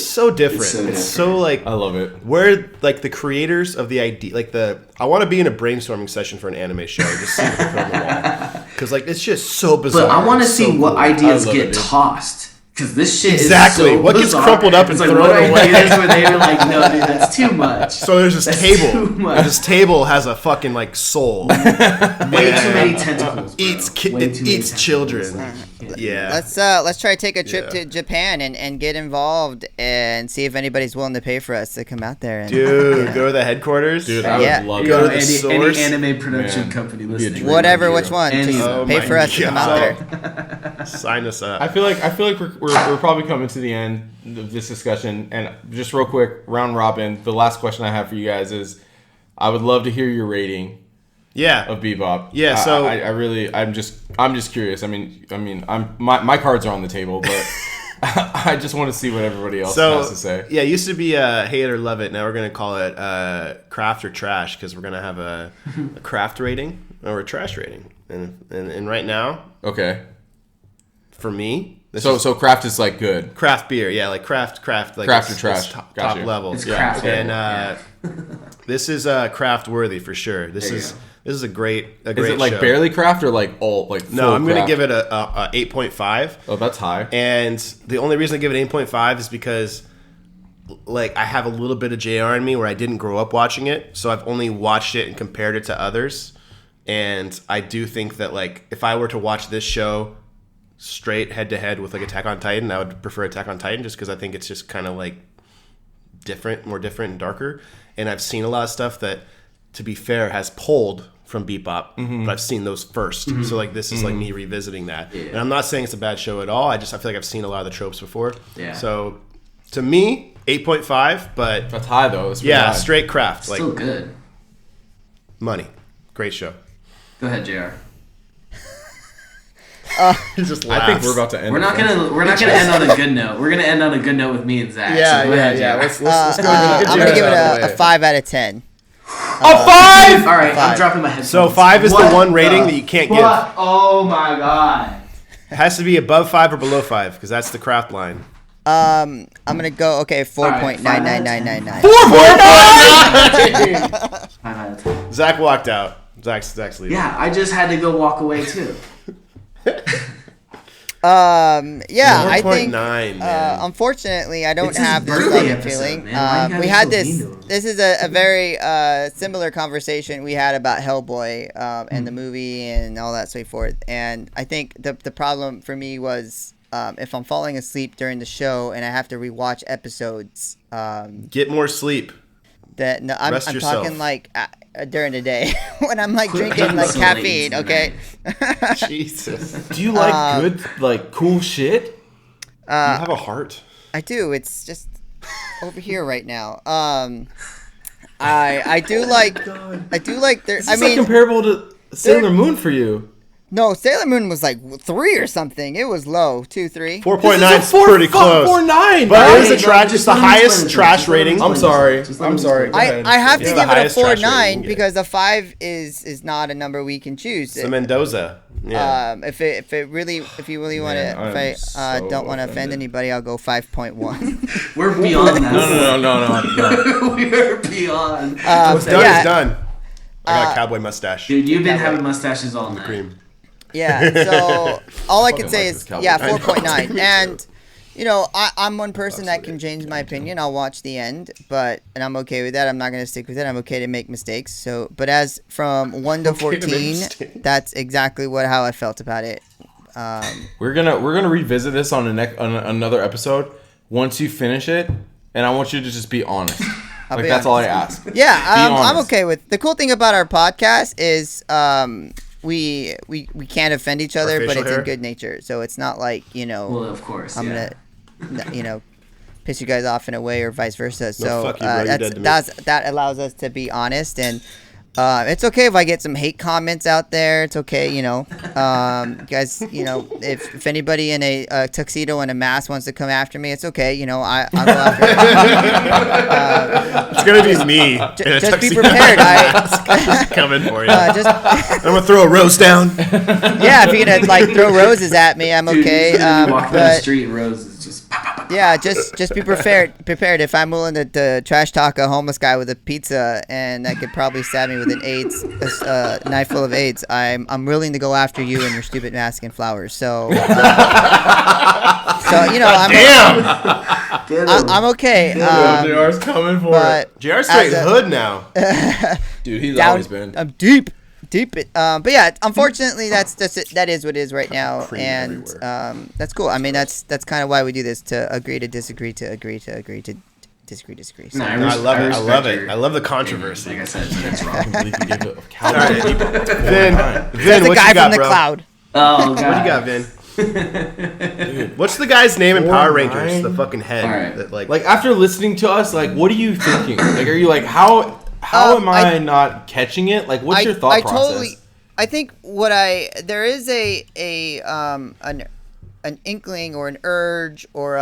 so different. It's so like I love it. We're like the creators of the idea. Like I want to be in a brainstorming session for an anime show. Just see what they put on the wall, because like it's just so bizarre. But I want to see what ideas get tossed. Because this shit is so what bizarre. gets crumpled up and it's thrown like, away. Ideas where they were like, no, dude, that's too much. So there's this table. Too much. And this table has a fucking like soul. Way too many tentacles. Bro. It eats children. Yeah. Let's try to take a trip to Japan and get involved and see if anybody's willing to pay for us to come out there. And, dude, go to the headquarters. Dude, I would love to go to the source. Any anime production company listening. Whatever, which one? Just pay for us to come out there. Sign us up. I feel like we're probably coming to the end of this discussion, and just real quick, round robin. The last question I have for you guys is, I would love to hear your rating. Of Bebop. Yeah. So I'm just curious. I mean, my cards are on the table, but I just want to see what everybody else has to say. Yeah, it used to be hate it or love it. Now we're gonna call it craft or trash, because we're gonna have a craft rating or a trash rating, and right now, okay, for me. So craft is like good. Craft beer, yeah, like craft, like craft or trash, top level. It's craft, and this is craft worthy for sure. This is a great Is it like show. barely craft or like all like full No, I'm going to craft? give it a 8.5. Oh, that's high. And the only reason I give it 8.5 is because like I have a little bit of JR in me where I didn't grow up watching it, so I've only watched it and compared it to others. And I do think that like if I were to watch this show straight head to head with like Attack on Titan, I would prefer Attack on Titan, just because I think it's just kind of like more different and darker. And I've seen a lot of stuff that, to be fair, has pulled from Bebop, but I've seen those first. So like this is like me revisiting that. And I'm not saying it's a bad show at all. I feel like I've seen a lot of the tropes before. Yeah. So to me, 8.5, but That's high though. That's yeah, high. straight craft. Still like good. money. Great show. Go ahead, JR. He just I think we're about to end. We're not gonna end on a good note. We're gonna end on a good note with me and Zach. Yeah, so go ahead, JR. Let's go. I'm gonna give it a 5 out of 10. A 5! All right, 5. I'm dropping my headphones. So 5 is the one rating that you can't give. Oh my god. It has to be above 5 or below 5, because that's the craft line. I'm gonna go 4.99999. 4.9. Zach walked out. Zach's leaving. Yeah, I just had to go walk away too. I think 4.9, man. unfortunately I don't It's his have this birthday fucking episode, feeling. man. Why you gotta We be had so this. mean to him? This is a very similar conversation we had about Hellboy and the movie and all that so forth. And I think the problem for me was if I'm falling asleep during the show and I have to rewatch episodes, get more sleep. I'm talking like during the day when I'm like drinking like caffeine. Okay. Jesus. Do you like good, like cool shit? You have a heart. I do. It's just over here right now. I do like. I do like. It's like comparable to Sailor Moon for you. No, Sailor Moon was like 3 or something. It was low, 2, 3. 4.9 is pretty close. 4.9, but it is a trash. It's the highest trash rating. I'm sorry. I have to give it a 4.9 because a 5 is not a number we can choose. It's a Mendoza. Yeah. If you really want to, if I don't want to offend anybody, I'll go 5.1. We're beyond that. No. We're beyond. What's done is done. I got a cowboy mustache. Dude, you've been having mustaches all night. Cream. Yeah, so all I can say is, 4.9. And, I'm one person that can change my opinion. I'll watch the end, and I'm okay with that. I'm not going to stick with it. I'm okay to make mistakes. So, but as from 1 to 14, that's exactly how I felt about it. We're gonna revisit this on another episode once you finish it, and I want you to just be honest. That's all I ask. Yeah, I'm okay with. The cool thing about our podcast is we can't offend each other, but it's in good nature. So it's not like, Well, of course. I'm gonna piss you guys off in a way or vice versa. So fuck you, bro. that allows us to be honest, and it's okay if I get some hate comments out there. It's okay, guys. If anybody in a tuxedo and a mask wants to come after me, it's okay. I'll go after it's gonna be me. Just be prepared. Just coming for you. I'm gonna throw a rose down. Yeah, if you're gonna throw roses at me, I'm okay. Walk down the street, roses just. Yeah, just be prepared. If I'm willing to trash talk a homeless guy with a pizza and that could probably stab me with an knife full of AIDS, I'm willing to go after you and your stupid mask and flowers. So, I'm okay. JR's coming for it. JR's straight hood now. Dude, he's always been. I'm deep. But yeah, unfortunately, that is what it is right now, and that's cool. I mean, that's kind of why we do this, to agree to disagree, to agree to agree to disagree. So, I love it. I love the controversy. Like I said, that's wrong. I can't believe you gave it a Cowboy Bebop. Vin, that's the guy from the cloud. Oh, God. What do you got, Vin? Dude, what's the guy's name in Power Rangers? The fucking head. Right. That, like after listening to us, what are you thinking? Are you like, how am I not catching it? What's your thought process? I think there is an inkling or an urge or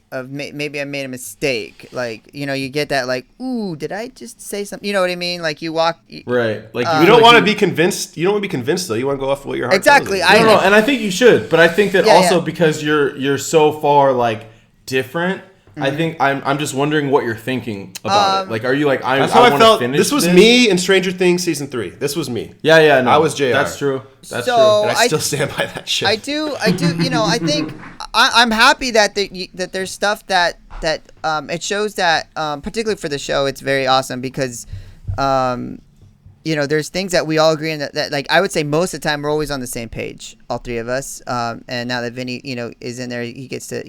of maybe I made a mistake. You get that ooh, did I just say something? You know what I mean? You walk right. You don't want to be convinced. You don't want to be convinced though. You want to go off what your heart exactly. tells you. No, and I think you should. But I think that because you're so far different. I think I'm just wondering what you're thinking about it. Are you that's how I felt. This was me in Stranger Things season 3. This was me. Yeah, no, I was JR. That's true. And I still stand by that shit. I do. I think I'm happy that there's stuff that it shows that particularly for the show, it's very awesome because there's things that we all agree on that I would say most of the time we're always on the same page, all three of us. And now that Vinny is in there, he gets to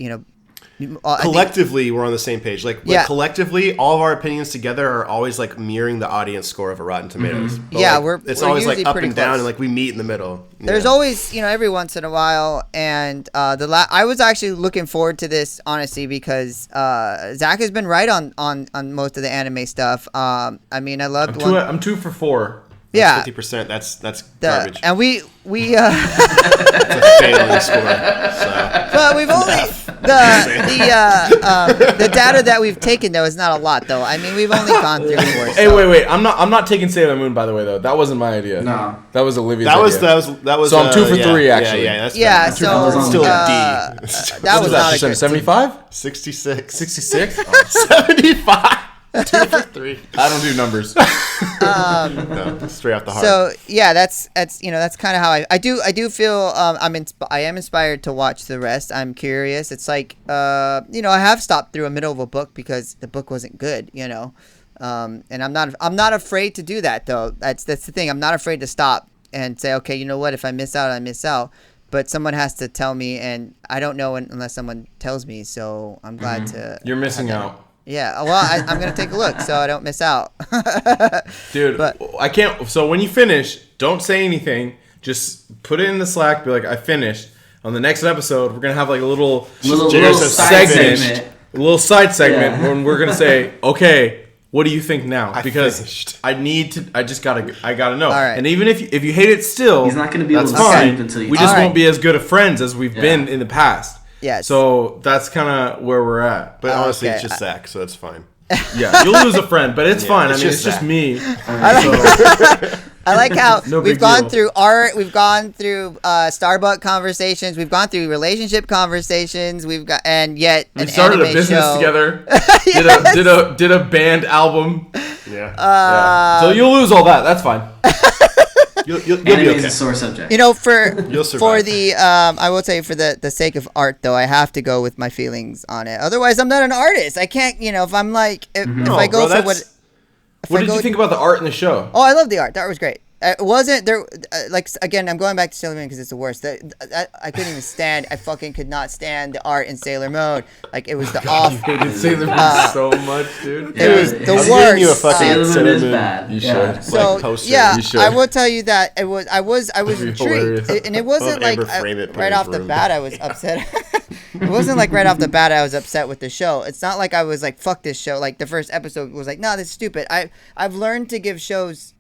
collectively we're on the same page. Collectively, all of our opinions together are always Mm-hmm. meeting the audience score of a Rotten Tomatoes. But it's always up and down, close. and we meet in the middle. There's always, every once in a while, and I was actually looking forward to this honestly because Zach has been right on most of the anime stuff. I mean, I loved. I'm 2 for 4. Yeah, 50%. That's garbage. And we it's a failing score. So. But we've only the data that we've taken though is not a lot though. I mean, we've only gone through 4. So. Hey, wait. I'm not taking Sailor Moon by the way though. That wasn't my idea. No, that was Olivia's idea. That was. So I'm 2 for 3 actually. Yeah. So still a D. That was not a good 75. 66. 66. 75. 2 for 3. I don't do numbers. No, straight off the heart. So yeah, that's kind of how I do feel. I am inspired to watch the rest. I'm curious. It's I have stopped through a middle of a book because the book wasn't good. And I'm not afraid to do that though. That's the thing. I'm not afraid to stop and say, okay, you know what? If I miss out, I miss out. but someone has to tell me, and I don't know unless someone tells me. So I'm glad to. You're missing out. Yeah, well, I'm gonna take a look so I don't miss out. Dude, but I can't. So when you finish, don't say anything. Just put it in the Slack. Be like, I finished. On the next episode, we're gonna have like a little side segment when we're gonna say, okay, what do you think now? Because I gotta know. All right. And even if you hate it still, he's not gonna be able to sleep until you. We just won't be as good of friends as we've been in the past. Yeah. So that's kind of where we're at. But honestly, it's just Zach, so it's fine. Yeah, you'll lose a friend, but it's fine. It's just me. I like how we've gone through art, we've gone through Starbucks conversations, we've gone through relationship conversations, we started a business together. Did a band album. Yeah. So you'll lose all that. That's fine. You'll be okay. A sore subject. You know, for the I will say for the sake of art though, I have to go with my feelings on it. Otherwise, I'm not an artist. I can't. You know, if I'm like if I go for what. What did you think about the art in the show? Oh, I love the art. The art was great. It wasn't there. Like again, I'm going back to Sailor Moon because it's the worst. I couldn't even stand. I fucking could not stand the art in Sailor Moon. Like it was the off. I hated Sailor Moon so much, dude. It was the worst. You a fucking Sailor Moon bad. You should. So I will tell you that it was. I was intrigued, and it wasn't like right off the bat I was upset. It wasn't like right off the bat I was upset with the show. It's not like I was like fuck this show. Like the first episode was like, no, this is stupid. I've learned to give shows.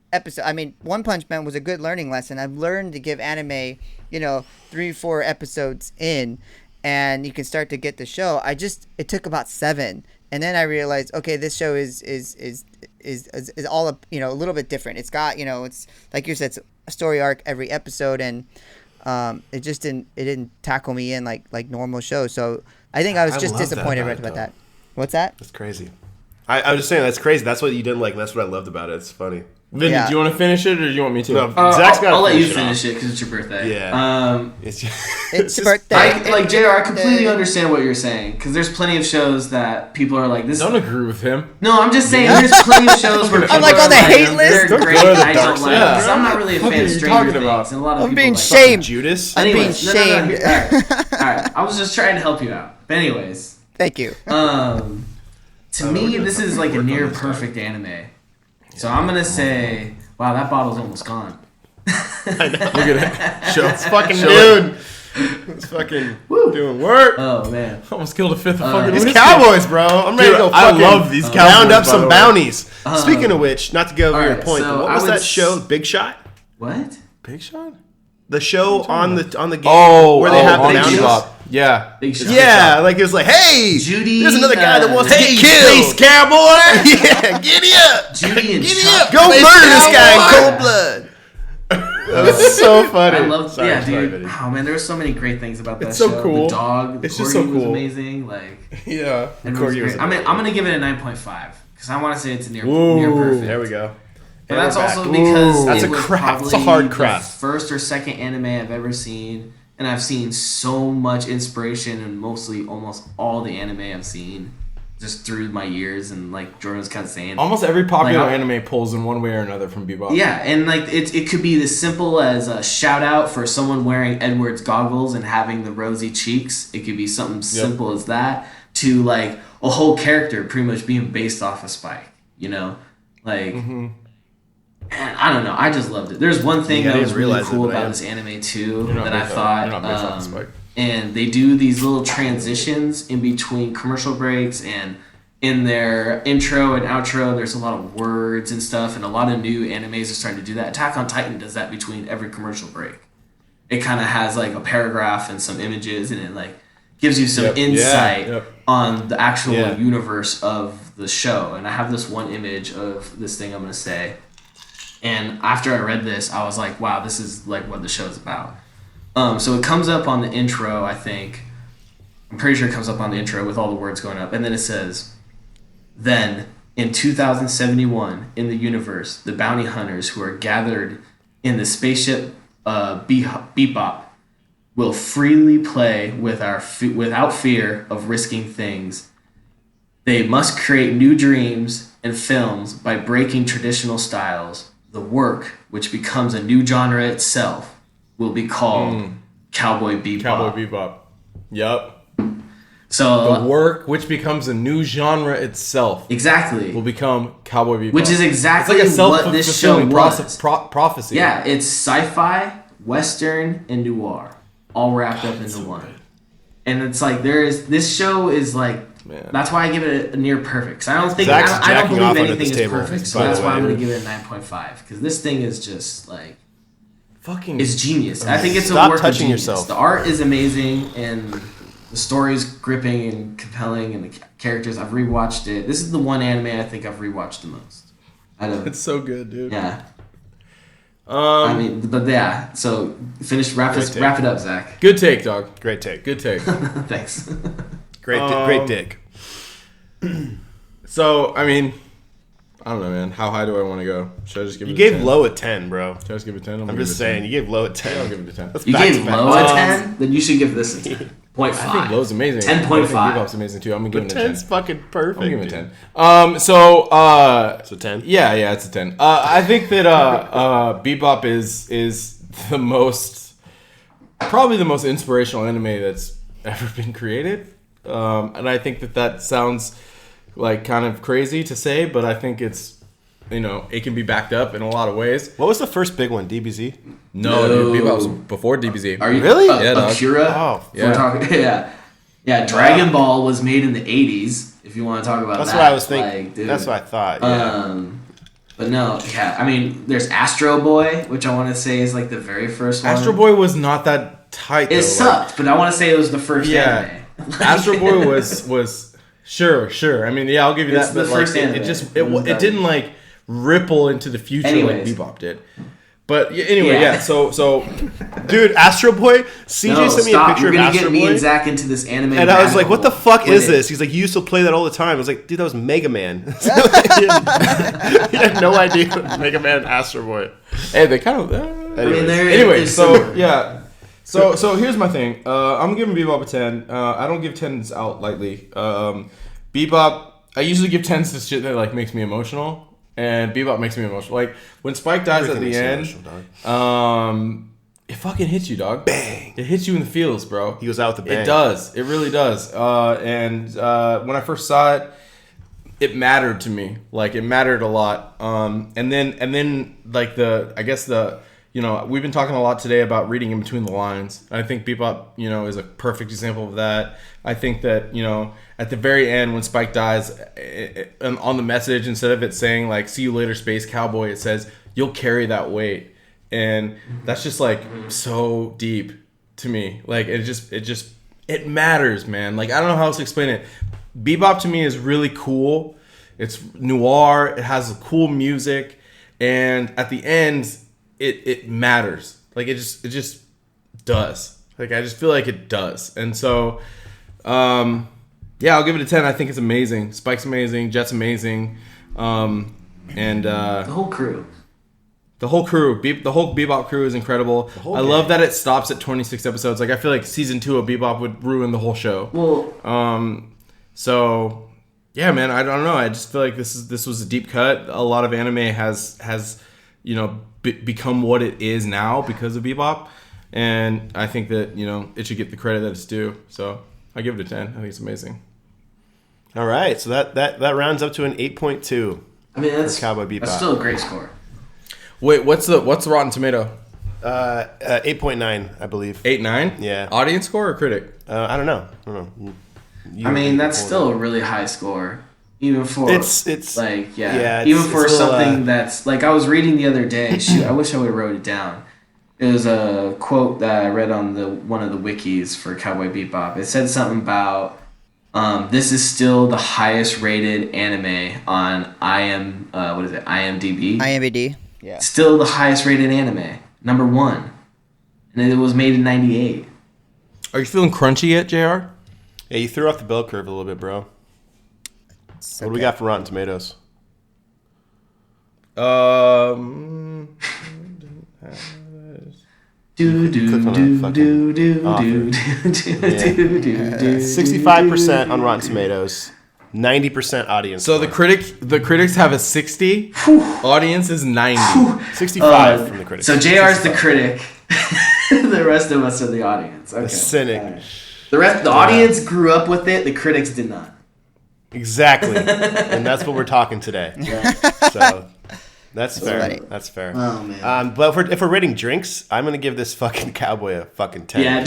One Punch Man was a good learning lesson. I've learned to give anime, 3-4 episodes in, and you can start to get the show. It took about 7, and then I realized, okay, this show is all a little bit different. It's got it's like you said, it's a story arc every episode, and it didn't tackle me in like normal shows. So I think I was just disappointed right about that. What's that? That's crazy. I was just saying that's crazy. That's what you didn't like. And that's what I loved about it. It's funny. Vinny, do you want to finish it or do you want me to? No, Zach's I'll let you finish it because it's your birthday. Yeah. It's your birthday. JR, I completely understand what you're saying because there's plenty of shows that people are like, this. Don't agree with him. No, I'm just saying there's plenty of shows where people I'm like on the hate list. They're great. I don't like them. because I'm not really a fan of Stranger Things. And a lot of I'm being like shamed. Judas. I'm being shamed. All right. I was just trying to help you out. But anyways. Thank you. To me, this is like a near perfect anime. So I'm gonna say, wow, that bottle's almost gone. I know. Look at it. It's fucking noon. It's fucking doing work. Oh man, almost killed a fifth of fucking. These Cowboys, bro. I'm ready to go. I love these Cowboys. Round up some bounties. Speaking of which, not to go over your point, but what was that show? Big Shot. What? Big Shot? The show on the game where they have the bounties. Bebop. Yeah. Big Shot. Yeah, like it was like, hey, Judy, there's another guy that wants to get Space killed. Cowboy. Yeah, giddy up. Judy and giddy Chuck. up. Go murder this guy in cold blood. That was so funny. I love, dude. Oh man, there were so many great things about that it's show. So cool. The dog, it's just so cool. Was amazing. Like, yeah, Corgi was I'm gonna give it a 9.5 because I want to say it's a near perfect. There we go. But that's also because that's a craft. It's a hard craft. The first or second anime I've ever seen, and I've seen so much inspiration in almost all the anime I've seen, just through my years. And like Jordan was kind of saying, almost every popular anime pulls in one way or another from Bebop. Yeah, and like it could be as simple as a shout out for someone wearing Edward's goggles and having the rosy cheeks. It could be something simple as that to like a whole character pretty much being based off of Spike. Like. Mm-hmm. And I don't know. I just loved it. There's one thing that was really cool about this anime too that I thought. And they do these little transitions in between commercial breaks, and in their intro and outro, there's a lot of words and stuff, and a lot of new animes are starting to do that. Attack on Titan does that between every commercial break. It kind of has like a paragraph and some images, and it like gives you some insight on the actual universe of the show. And I have this one image of this thing I'm going to say. And after I read this, I was like, wow, this is like what the show's about. So it comes up on the intro, I think. I'm pretty sure it comes up on the intro with all the words going up. And then it says, then, in 2071, in the universe, the bounty hunters who are gathered in the spaceship Bebop will freely play without fear of risking things. They must create new dreams and films by breaking traditional styles. The work, which becomes a new genre itself, will be called Cowboy Bebop. Cowboy Bebop. Yep. So the work, which becomes a new genre itself, exactly, will become Cowboy Bebop. Which is exactly it's like what this show was. Prophecy. Yeah, it's sci-fi, western, and noir, all wrapped up into one. Good. And it's like this show is like. Man. That's why I give it a near perfect. Cause I don't think I don't believe anything is perfect. So that's why I'm gonna give it a 9.5. Because this thing is just like fucking. It's genius. I think it's a work of genius. Yourself. The art is amazing and the story's gripping and compelling, and the characters. I've rewatched it. This is the one anime I think I've rewatched the most. It's so good, dude. Yeah. I mean, but yeah. So wrap it up, Zach. Good take, dog. Great take. Good take. Thanks. Great dig. So, I mean, I don't know, man. How high do I want to go? Should I just give it a 10? You gave low a 10, bro. Should I just give it a 10? I'm just saying, you gave low a 10. Yeah, I'll give it a 10. You gave low a 10? Then you should give this a 10.5. I think low's amazing. 10.5. I think Bebop's amazing, too. I'm going to give it a 10. 10's fucking perfect. I'm going to give it a 10. So, it's a 10? Yeah, it's a 10. I think that Bebop is probably the most inspirational anime that's ever been created. And I think that sounds like kind of crazy to say, but I think it's, it can be backed up in a lot of ways. What was the first big one? DBZ? No. Dude, Bebop was before DBZ. Are you really? Yeah, Akira? Oh, yeah. Yeah, Dragon Ball was made in the 80s, if you want to talk about That's that. What I was thinking. That's what I thought, yeah. But no, yeah, I mean, there's Astro Boy, which I want to say is like the very first one. Astro Boy was not that tight, though. It sucked, but I want to say it was the first anime. Astro Boy was sure. I mean, I'll give you that. The first anime. It didn't like ripple into the future like Bebop did. But anyway, So, dude, Astro Boy. CJ sent me a picture of Astro Boy. You're gonna get me and Zach into this anime, and I was like, "What the fuck is this?" He's like, "You used to play that all the time." I was like, "Dude, that was Mega Man." He had no idea Mega Man and Astro Boy. Hey, they kind of. Anyway, so yeah. So here's my thing. I'm giving Bebop a 10. I don't give 10s out lightly. Bebop, I usually give 10s to shit that like makes me emotional, and Bebop makes me emotional. Like when Spike dies at the end, it fucking hits you, dog. Bang! It hits you in the feels, bro. He goes out with the bang. It does. It really does. And when I first saw it, it mattered to me. Like it mattered a lot. And then like we've been talking a lot today about reading in between the lines. I think Bebop, is a perfect example of that. I think that, at the very end when Spike dies, on the message, instead of it saying like, "See you later, Space Cowboy," it says, "You'll carry that weight." And that's just like so deep to me. Like it matters, man. Like I don't know how else to explain it. Bebop to me is really cool. It's noir. It has cool music. And at the end, it matters. Like it just does. Like I just feel like it does. And so I'll give it a 10. I think it's amazing. Spike's amazing, Jet's amazing. And the whole crew. The whole Bebop crew is incredible. I love that it stops at 26 episodes. Like I feel like season 2 of Bebop would ruin the whole show. Well, so yeah, man, I don't know. I just feel like this was a deep cut. A lot of anime has become what it is now because of Bebop, and I think that it should get the credit that it's due. So I give it a 10. I think it's amazing. All right, so that rounds up to an 8.2. I mean, that's Cowboy Bebop. That's still a great score. Wait, what's the Rotten Tomato? 8.9, I believe. 8.9? Yeah. Audience score or critic? I don't know. I mean, that's still a really high score, even for it's like even for something that's like I was reading the other day. Shoot, I wish I would have wrote it down. It was a quote that I read on one of the wikis for Cowboy Bebop. It said something about this is still the highest rated anime on IMDb. IMDb. Yeah. Still the highest rated anime, number 1, and it was made in '98. Are you feeling crunchy yet, JR? Yeah, you threw off the bell curve a little bit, bro. What do we got for Rotten Tomatoes? Do do do do do do. 65% on Rotten Tomatoes, 90% audience. So the critics have a 60. Audience is 90. 65 from the critics. So JR's the critic. The rest of us are the audience. Okay. The cynic. Right. The audience grew up with it. The critics did not. Exactly. And that's what we're talking today. Yeah. So that's fair. funny. That's fair. Oh, man. But if we're rating drinks, I'm going to give this fucking Cowboy a fucking 10. Yeah.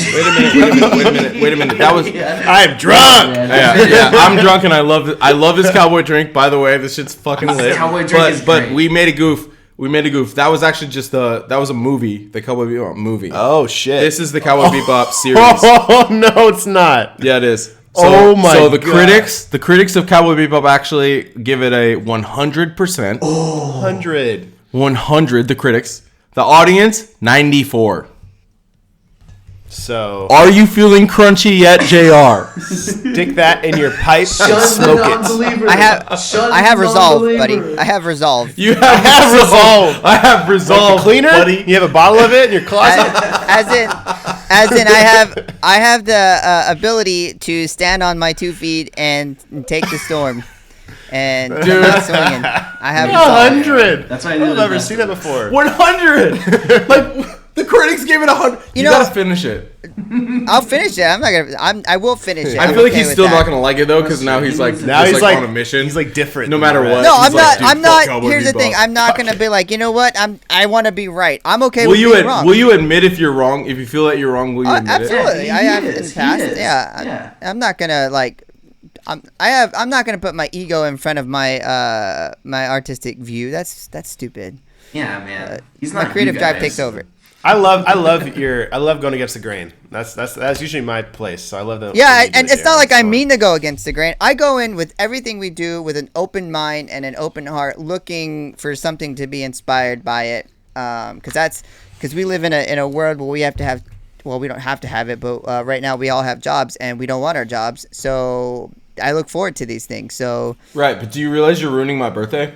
Wait a minute. That was. I'm drunk! Yeah, I'm drunk and I love this Cowboy drink. By the way, this shit's fucking lit. Cowboy drink is but great. we made a goof. That was actually just that was a movie, the Cowboy Bebop movie. Oh, shit. This is the Cowboy Bebop series. Oh, no, it's not. Yeah, it is. So the critics of Cowboy Bebop actually give it a 100%. Oh, 100. 100, the critics. The audience, 94. So, Are you feeling crunchy yet, JR? stick that in your pipe and smoke it. I have resolve, buddy. I have resolve. You have resolve. I have resolve, Like cleaner? buddy. You have a bottle of it in your closet? As in, I have the ability to stand on my 2 feet and take the storm. And keep swinging. I have resolve. 100. That's why I did I've never seen that before. 100. Like the critics gave it 100. You know- gotta finish it. I'll finish it. I will finish it. I I'm feel like okay he's with still that. not gonna like it though, because now he's like on a mission. He's like different. No matter what. No, He's I'm like, not. dude, I'm fuck not. Cowboy Here's the Bebop. thing. I'm not gonna be like, you know what? I want to be right. I'm okay Will with you being wrong. will you admit if you're wrong? If you feel that you're wrong, will you admit it? Absolutely. Yeah, I he have in is, the past. he is. Yeah. I'm not gonna like. I'm not gonna put my ego in front of my my artistic view. That's stupid. Yeah, man. He's not My creative you drive guys. takes over. I love going against the grain. That's usually my place. So I love the Yeah, the and media it's not there. like I fun. mean to go against the grain. I go in with everything we do with an open mind and an open heart, looking for something to be inspired by it. Because we live in a world where we have to have. Well, we don't have to have it, but right now we all have jobs and we don't want our jobs. So I look forward to these things. So Right, but do you realize you're ruining my birthday?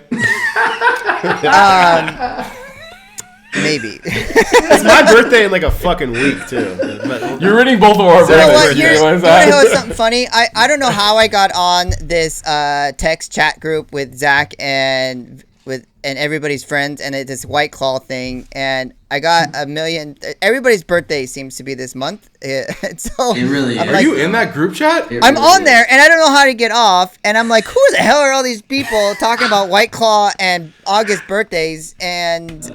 maybe. It's my birthday in like a fucking week too. But You're ruining both of our You know birthdays. what? You Here's, realize you wanna know that? something funny? I don't know how I got on this text chat group with Zach and everybody's friends, and it's this White Claw thing, and I got a million. Everybody's birthday seems to be this month, so It really I'm is. Are you in that group chat? It I'm really on is. there, and I don't know how to get off, and I'm like, who the hell are all these people talking about White Claw and August birthdays? And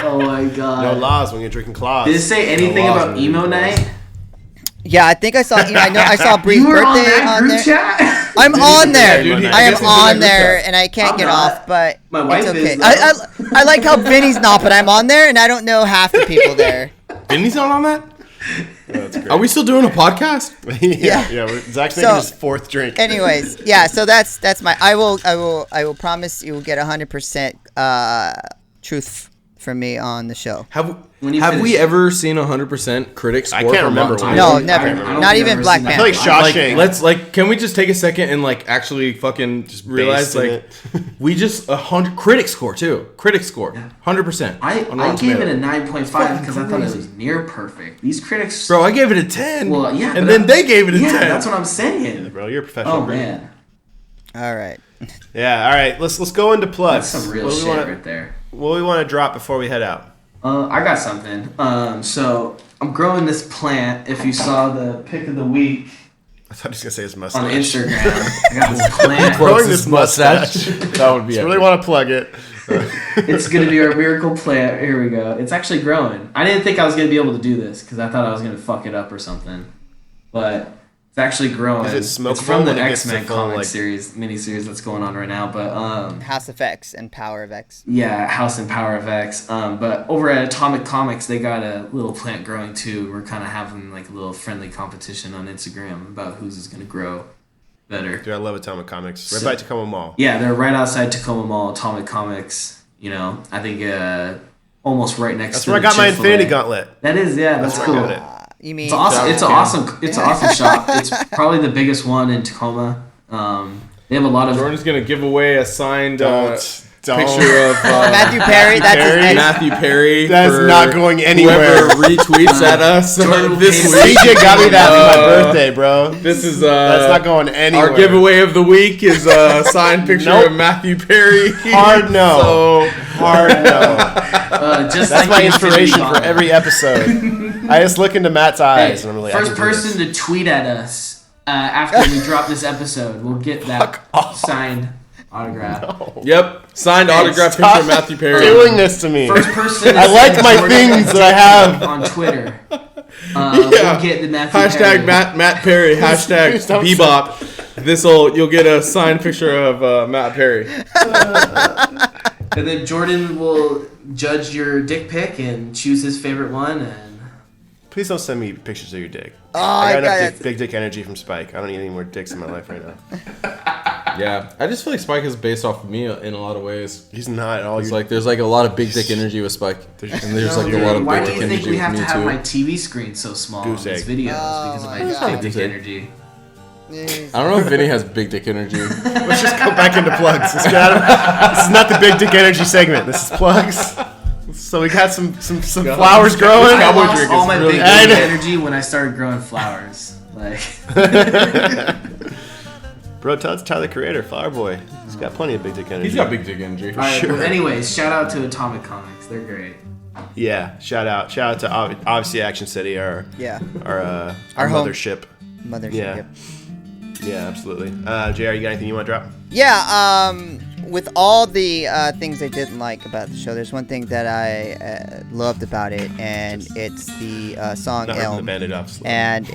Oh my god. no laws when you're drinking claws. Did it say anything No laws about when you're emo drinking claws. night? yeah, I think I saw. I saw Bree's You were on birthday that on group there. chat? I'm on there. dude, I I am guess he's in that on group there, chat. and I can't I'm get not. off. But My wife it's okay. is, I like how Vinny's not, but I'm on there, and I don't know half the people there. Vinny's not on that? Oh, that's great. Are we still doing a podcast? yeah. Zach's making So- his 4th drink. Anyways, yeah. So that's my. I will promise you will get 100% truth from me on the show. When you Have finish- we ever seen 100% critic score? I can't from remember Rotten one. No, Tomatoes? never. I don't Not think even I've Black ever I seen feel that. like Shawshank. Let's can we just take a second and like actually fucking just realize Based in like we just 100 critic score too. Critic score 100%. I on Rotten gave it a Tomatoes. 9.5 because I thought it was near perfect. These critics, Bro, I gave it a 10. well, yeah, and but then they gave it a 10. That's what I'm saying. Bro, you're a professional. Oh Bro. man, All right. Yeah. All right. Let's go into plugs. that's some real What do we shit wanna- right there. What do we want to drop before we head out? I got something. So I'm growing this plant. If you saw the pick of the week I thought he was gonna say his mustache. on Instagram, I got this plant. Growing this mustache. That would be I it. really want to plug it. It's gonna be our miracle plant. Here we go. It's actually growing. I didn't think I was gonna be able to do this because I thought I was gonna fuck it up or something, but it's actually growing. Is it It's smokable from the when it gets to X-Men full, comic like- miniseries that's going on right now. But House of X and Power of X. yeah, House and Power of X. But over at Atomic Comics, they got a little plant growing too. We're kind of having like a little friendly competition on Instagram about whose is gonna grow better. Dude, I love Atomic Comics. Right by Tacoma Mall. Yeah, they're right outside Tacoma Mall, Atomic Comics. You know, I think almost right next That's to where I the got my Chick-fil-A. Infinity Gauntlet. That is, yeah, that's That's where I cool. got it. You mean It's awesome. It's an Okay. awesome. It's an awesome shop. It's probably the biggest one in Tacoma. They have a lot of. Jordan's gonna give away a signed Don't. picture of Matthew Perry? That's his Perry? next. Matthew Perry. That is for not going anywhere. Whoever retweets at us Jordan this will week. CJ got me that for my birthday, bro. This is That's not going anywhere. Our giveaway of the week is a signed picture Nope. of Matthew Perry. Hard no. So Hard no. That's like my inspiration for every episode. I just look into Matt's eyes and I'm like, first person to tweet at us after we drop this episode, we'll get that signed autograph. No. Yep, signed autograph picture of Matthew Perry. Doing this to me. First person. I like my things that I have on Twitter. We'll get the Matthew hashtag Perry. Matt Perry. Hashtag Bebop. You'll get a signed picture of Matt Perry. And then Jordan will judge your dick pic and choose his favorite one. And please don't send me pictures of your dick. Oh, I got enough big dick energy from Spike. I don't need any more dicks in my life right now. Yeah, I just feel like Spike is based off of me in a lot of ways. He's not at all. It's like there's like a lot of big dick energy with Spike, and there's like a lot of big dick energy with me too. Why do you think we have to have my TV screen so small in these videos? Because of my big dick energy. I don't know if Vinny has big dick energy. Let's just go back into plugs. This is not the big dick energy segment. This is plugs. So we got some flowers growing. I lost all my big dick energy when I started growing flowers. Like, bro, Tyler the Creator, Flower Boy. He's got plenty of big dick energy. He's got big dick energy. All right, sure. Well, anyways, shout out to Atomic Comics. They're great. Yeah, shout out to obviously Action City, our mothership. Mothership. Yeah. Yep. Yeah, absolutely. JR, you got anything you want to drop? Yeah, with all the things I didn't like about the show, there's one thing that I loved about it, and it's the song Elm. And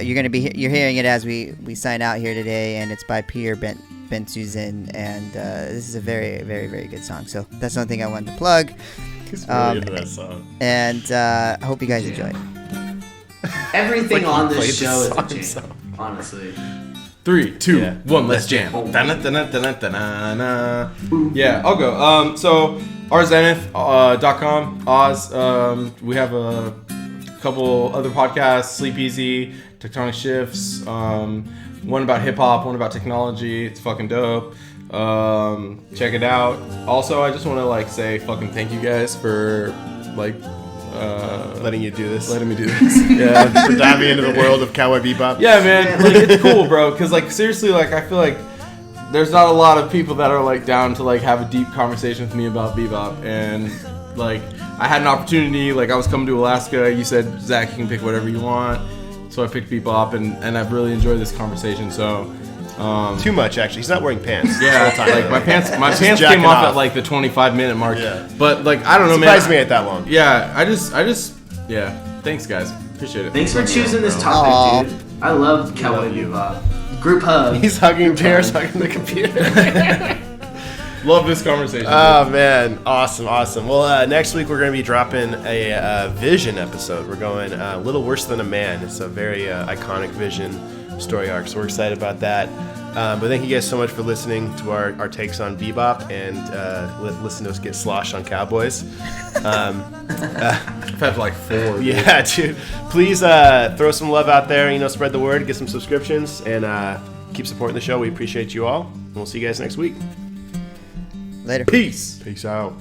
you're hearing it as we sign out here today, and it's by Pierre Ben Susan, and this is a very, very, very good song. So that's the only thing I wanted to plug. He's really into that song. And I hope you guys enjoy it. Everything like on this show is a jam, honestly. 3, 2, 1, let's jam. Yeah, I'll go. So, ourzenith.com, Oz. We have a couple other podcasts, Sleep Easy, Tectonic Shifts, one about hip-hop, one about technology. It's fucking dope. Check it out. Also, I just want to say fucking thank you guys for letting you do this. Letting me do this. Yeah. For diving into the world of Cowboy Bebop. Yeah, man. It's cool, bro. Because, seriously, I feel like there's not a lot of people that are, down to, have a deep conversation with me about Bebop. And, I had an opportunity. I was coming to Alaska. You said, Zach, you can pick whatever you want. So I picked Bebop, and I've really enjoyed this conversation. So... too much, actually. He's not wearing pants. Yeah, my pants came off at the 25-minute mark. Yeah. But I don't know, man. Surprised me at that long. Yeah, I just yeah. Thanks, guys. Appreciate it. Thanks for choosing this topic, dude. I love Cowboy Bebop. Group hug. He's hugging Pierre's hugging the computer. Love this conversation. Oh man, awesome. Well, next week we're going to be dropping a Vision episode. We're going Little Worse Than a Man. It's a very iconic Vision story arc, so we're excited about that. But thank you guys so much for listening to our takes on Bebop and listen to us get sloshed on Cowboys. I've had 4. Yeah, dude. Please throw some love out there. Spread the word, get some subscriptions, and keep supporting the show. We appreciate you all, and we'll see you guys next week. Later. Peace out.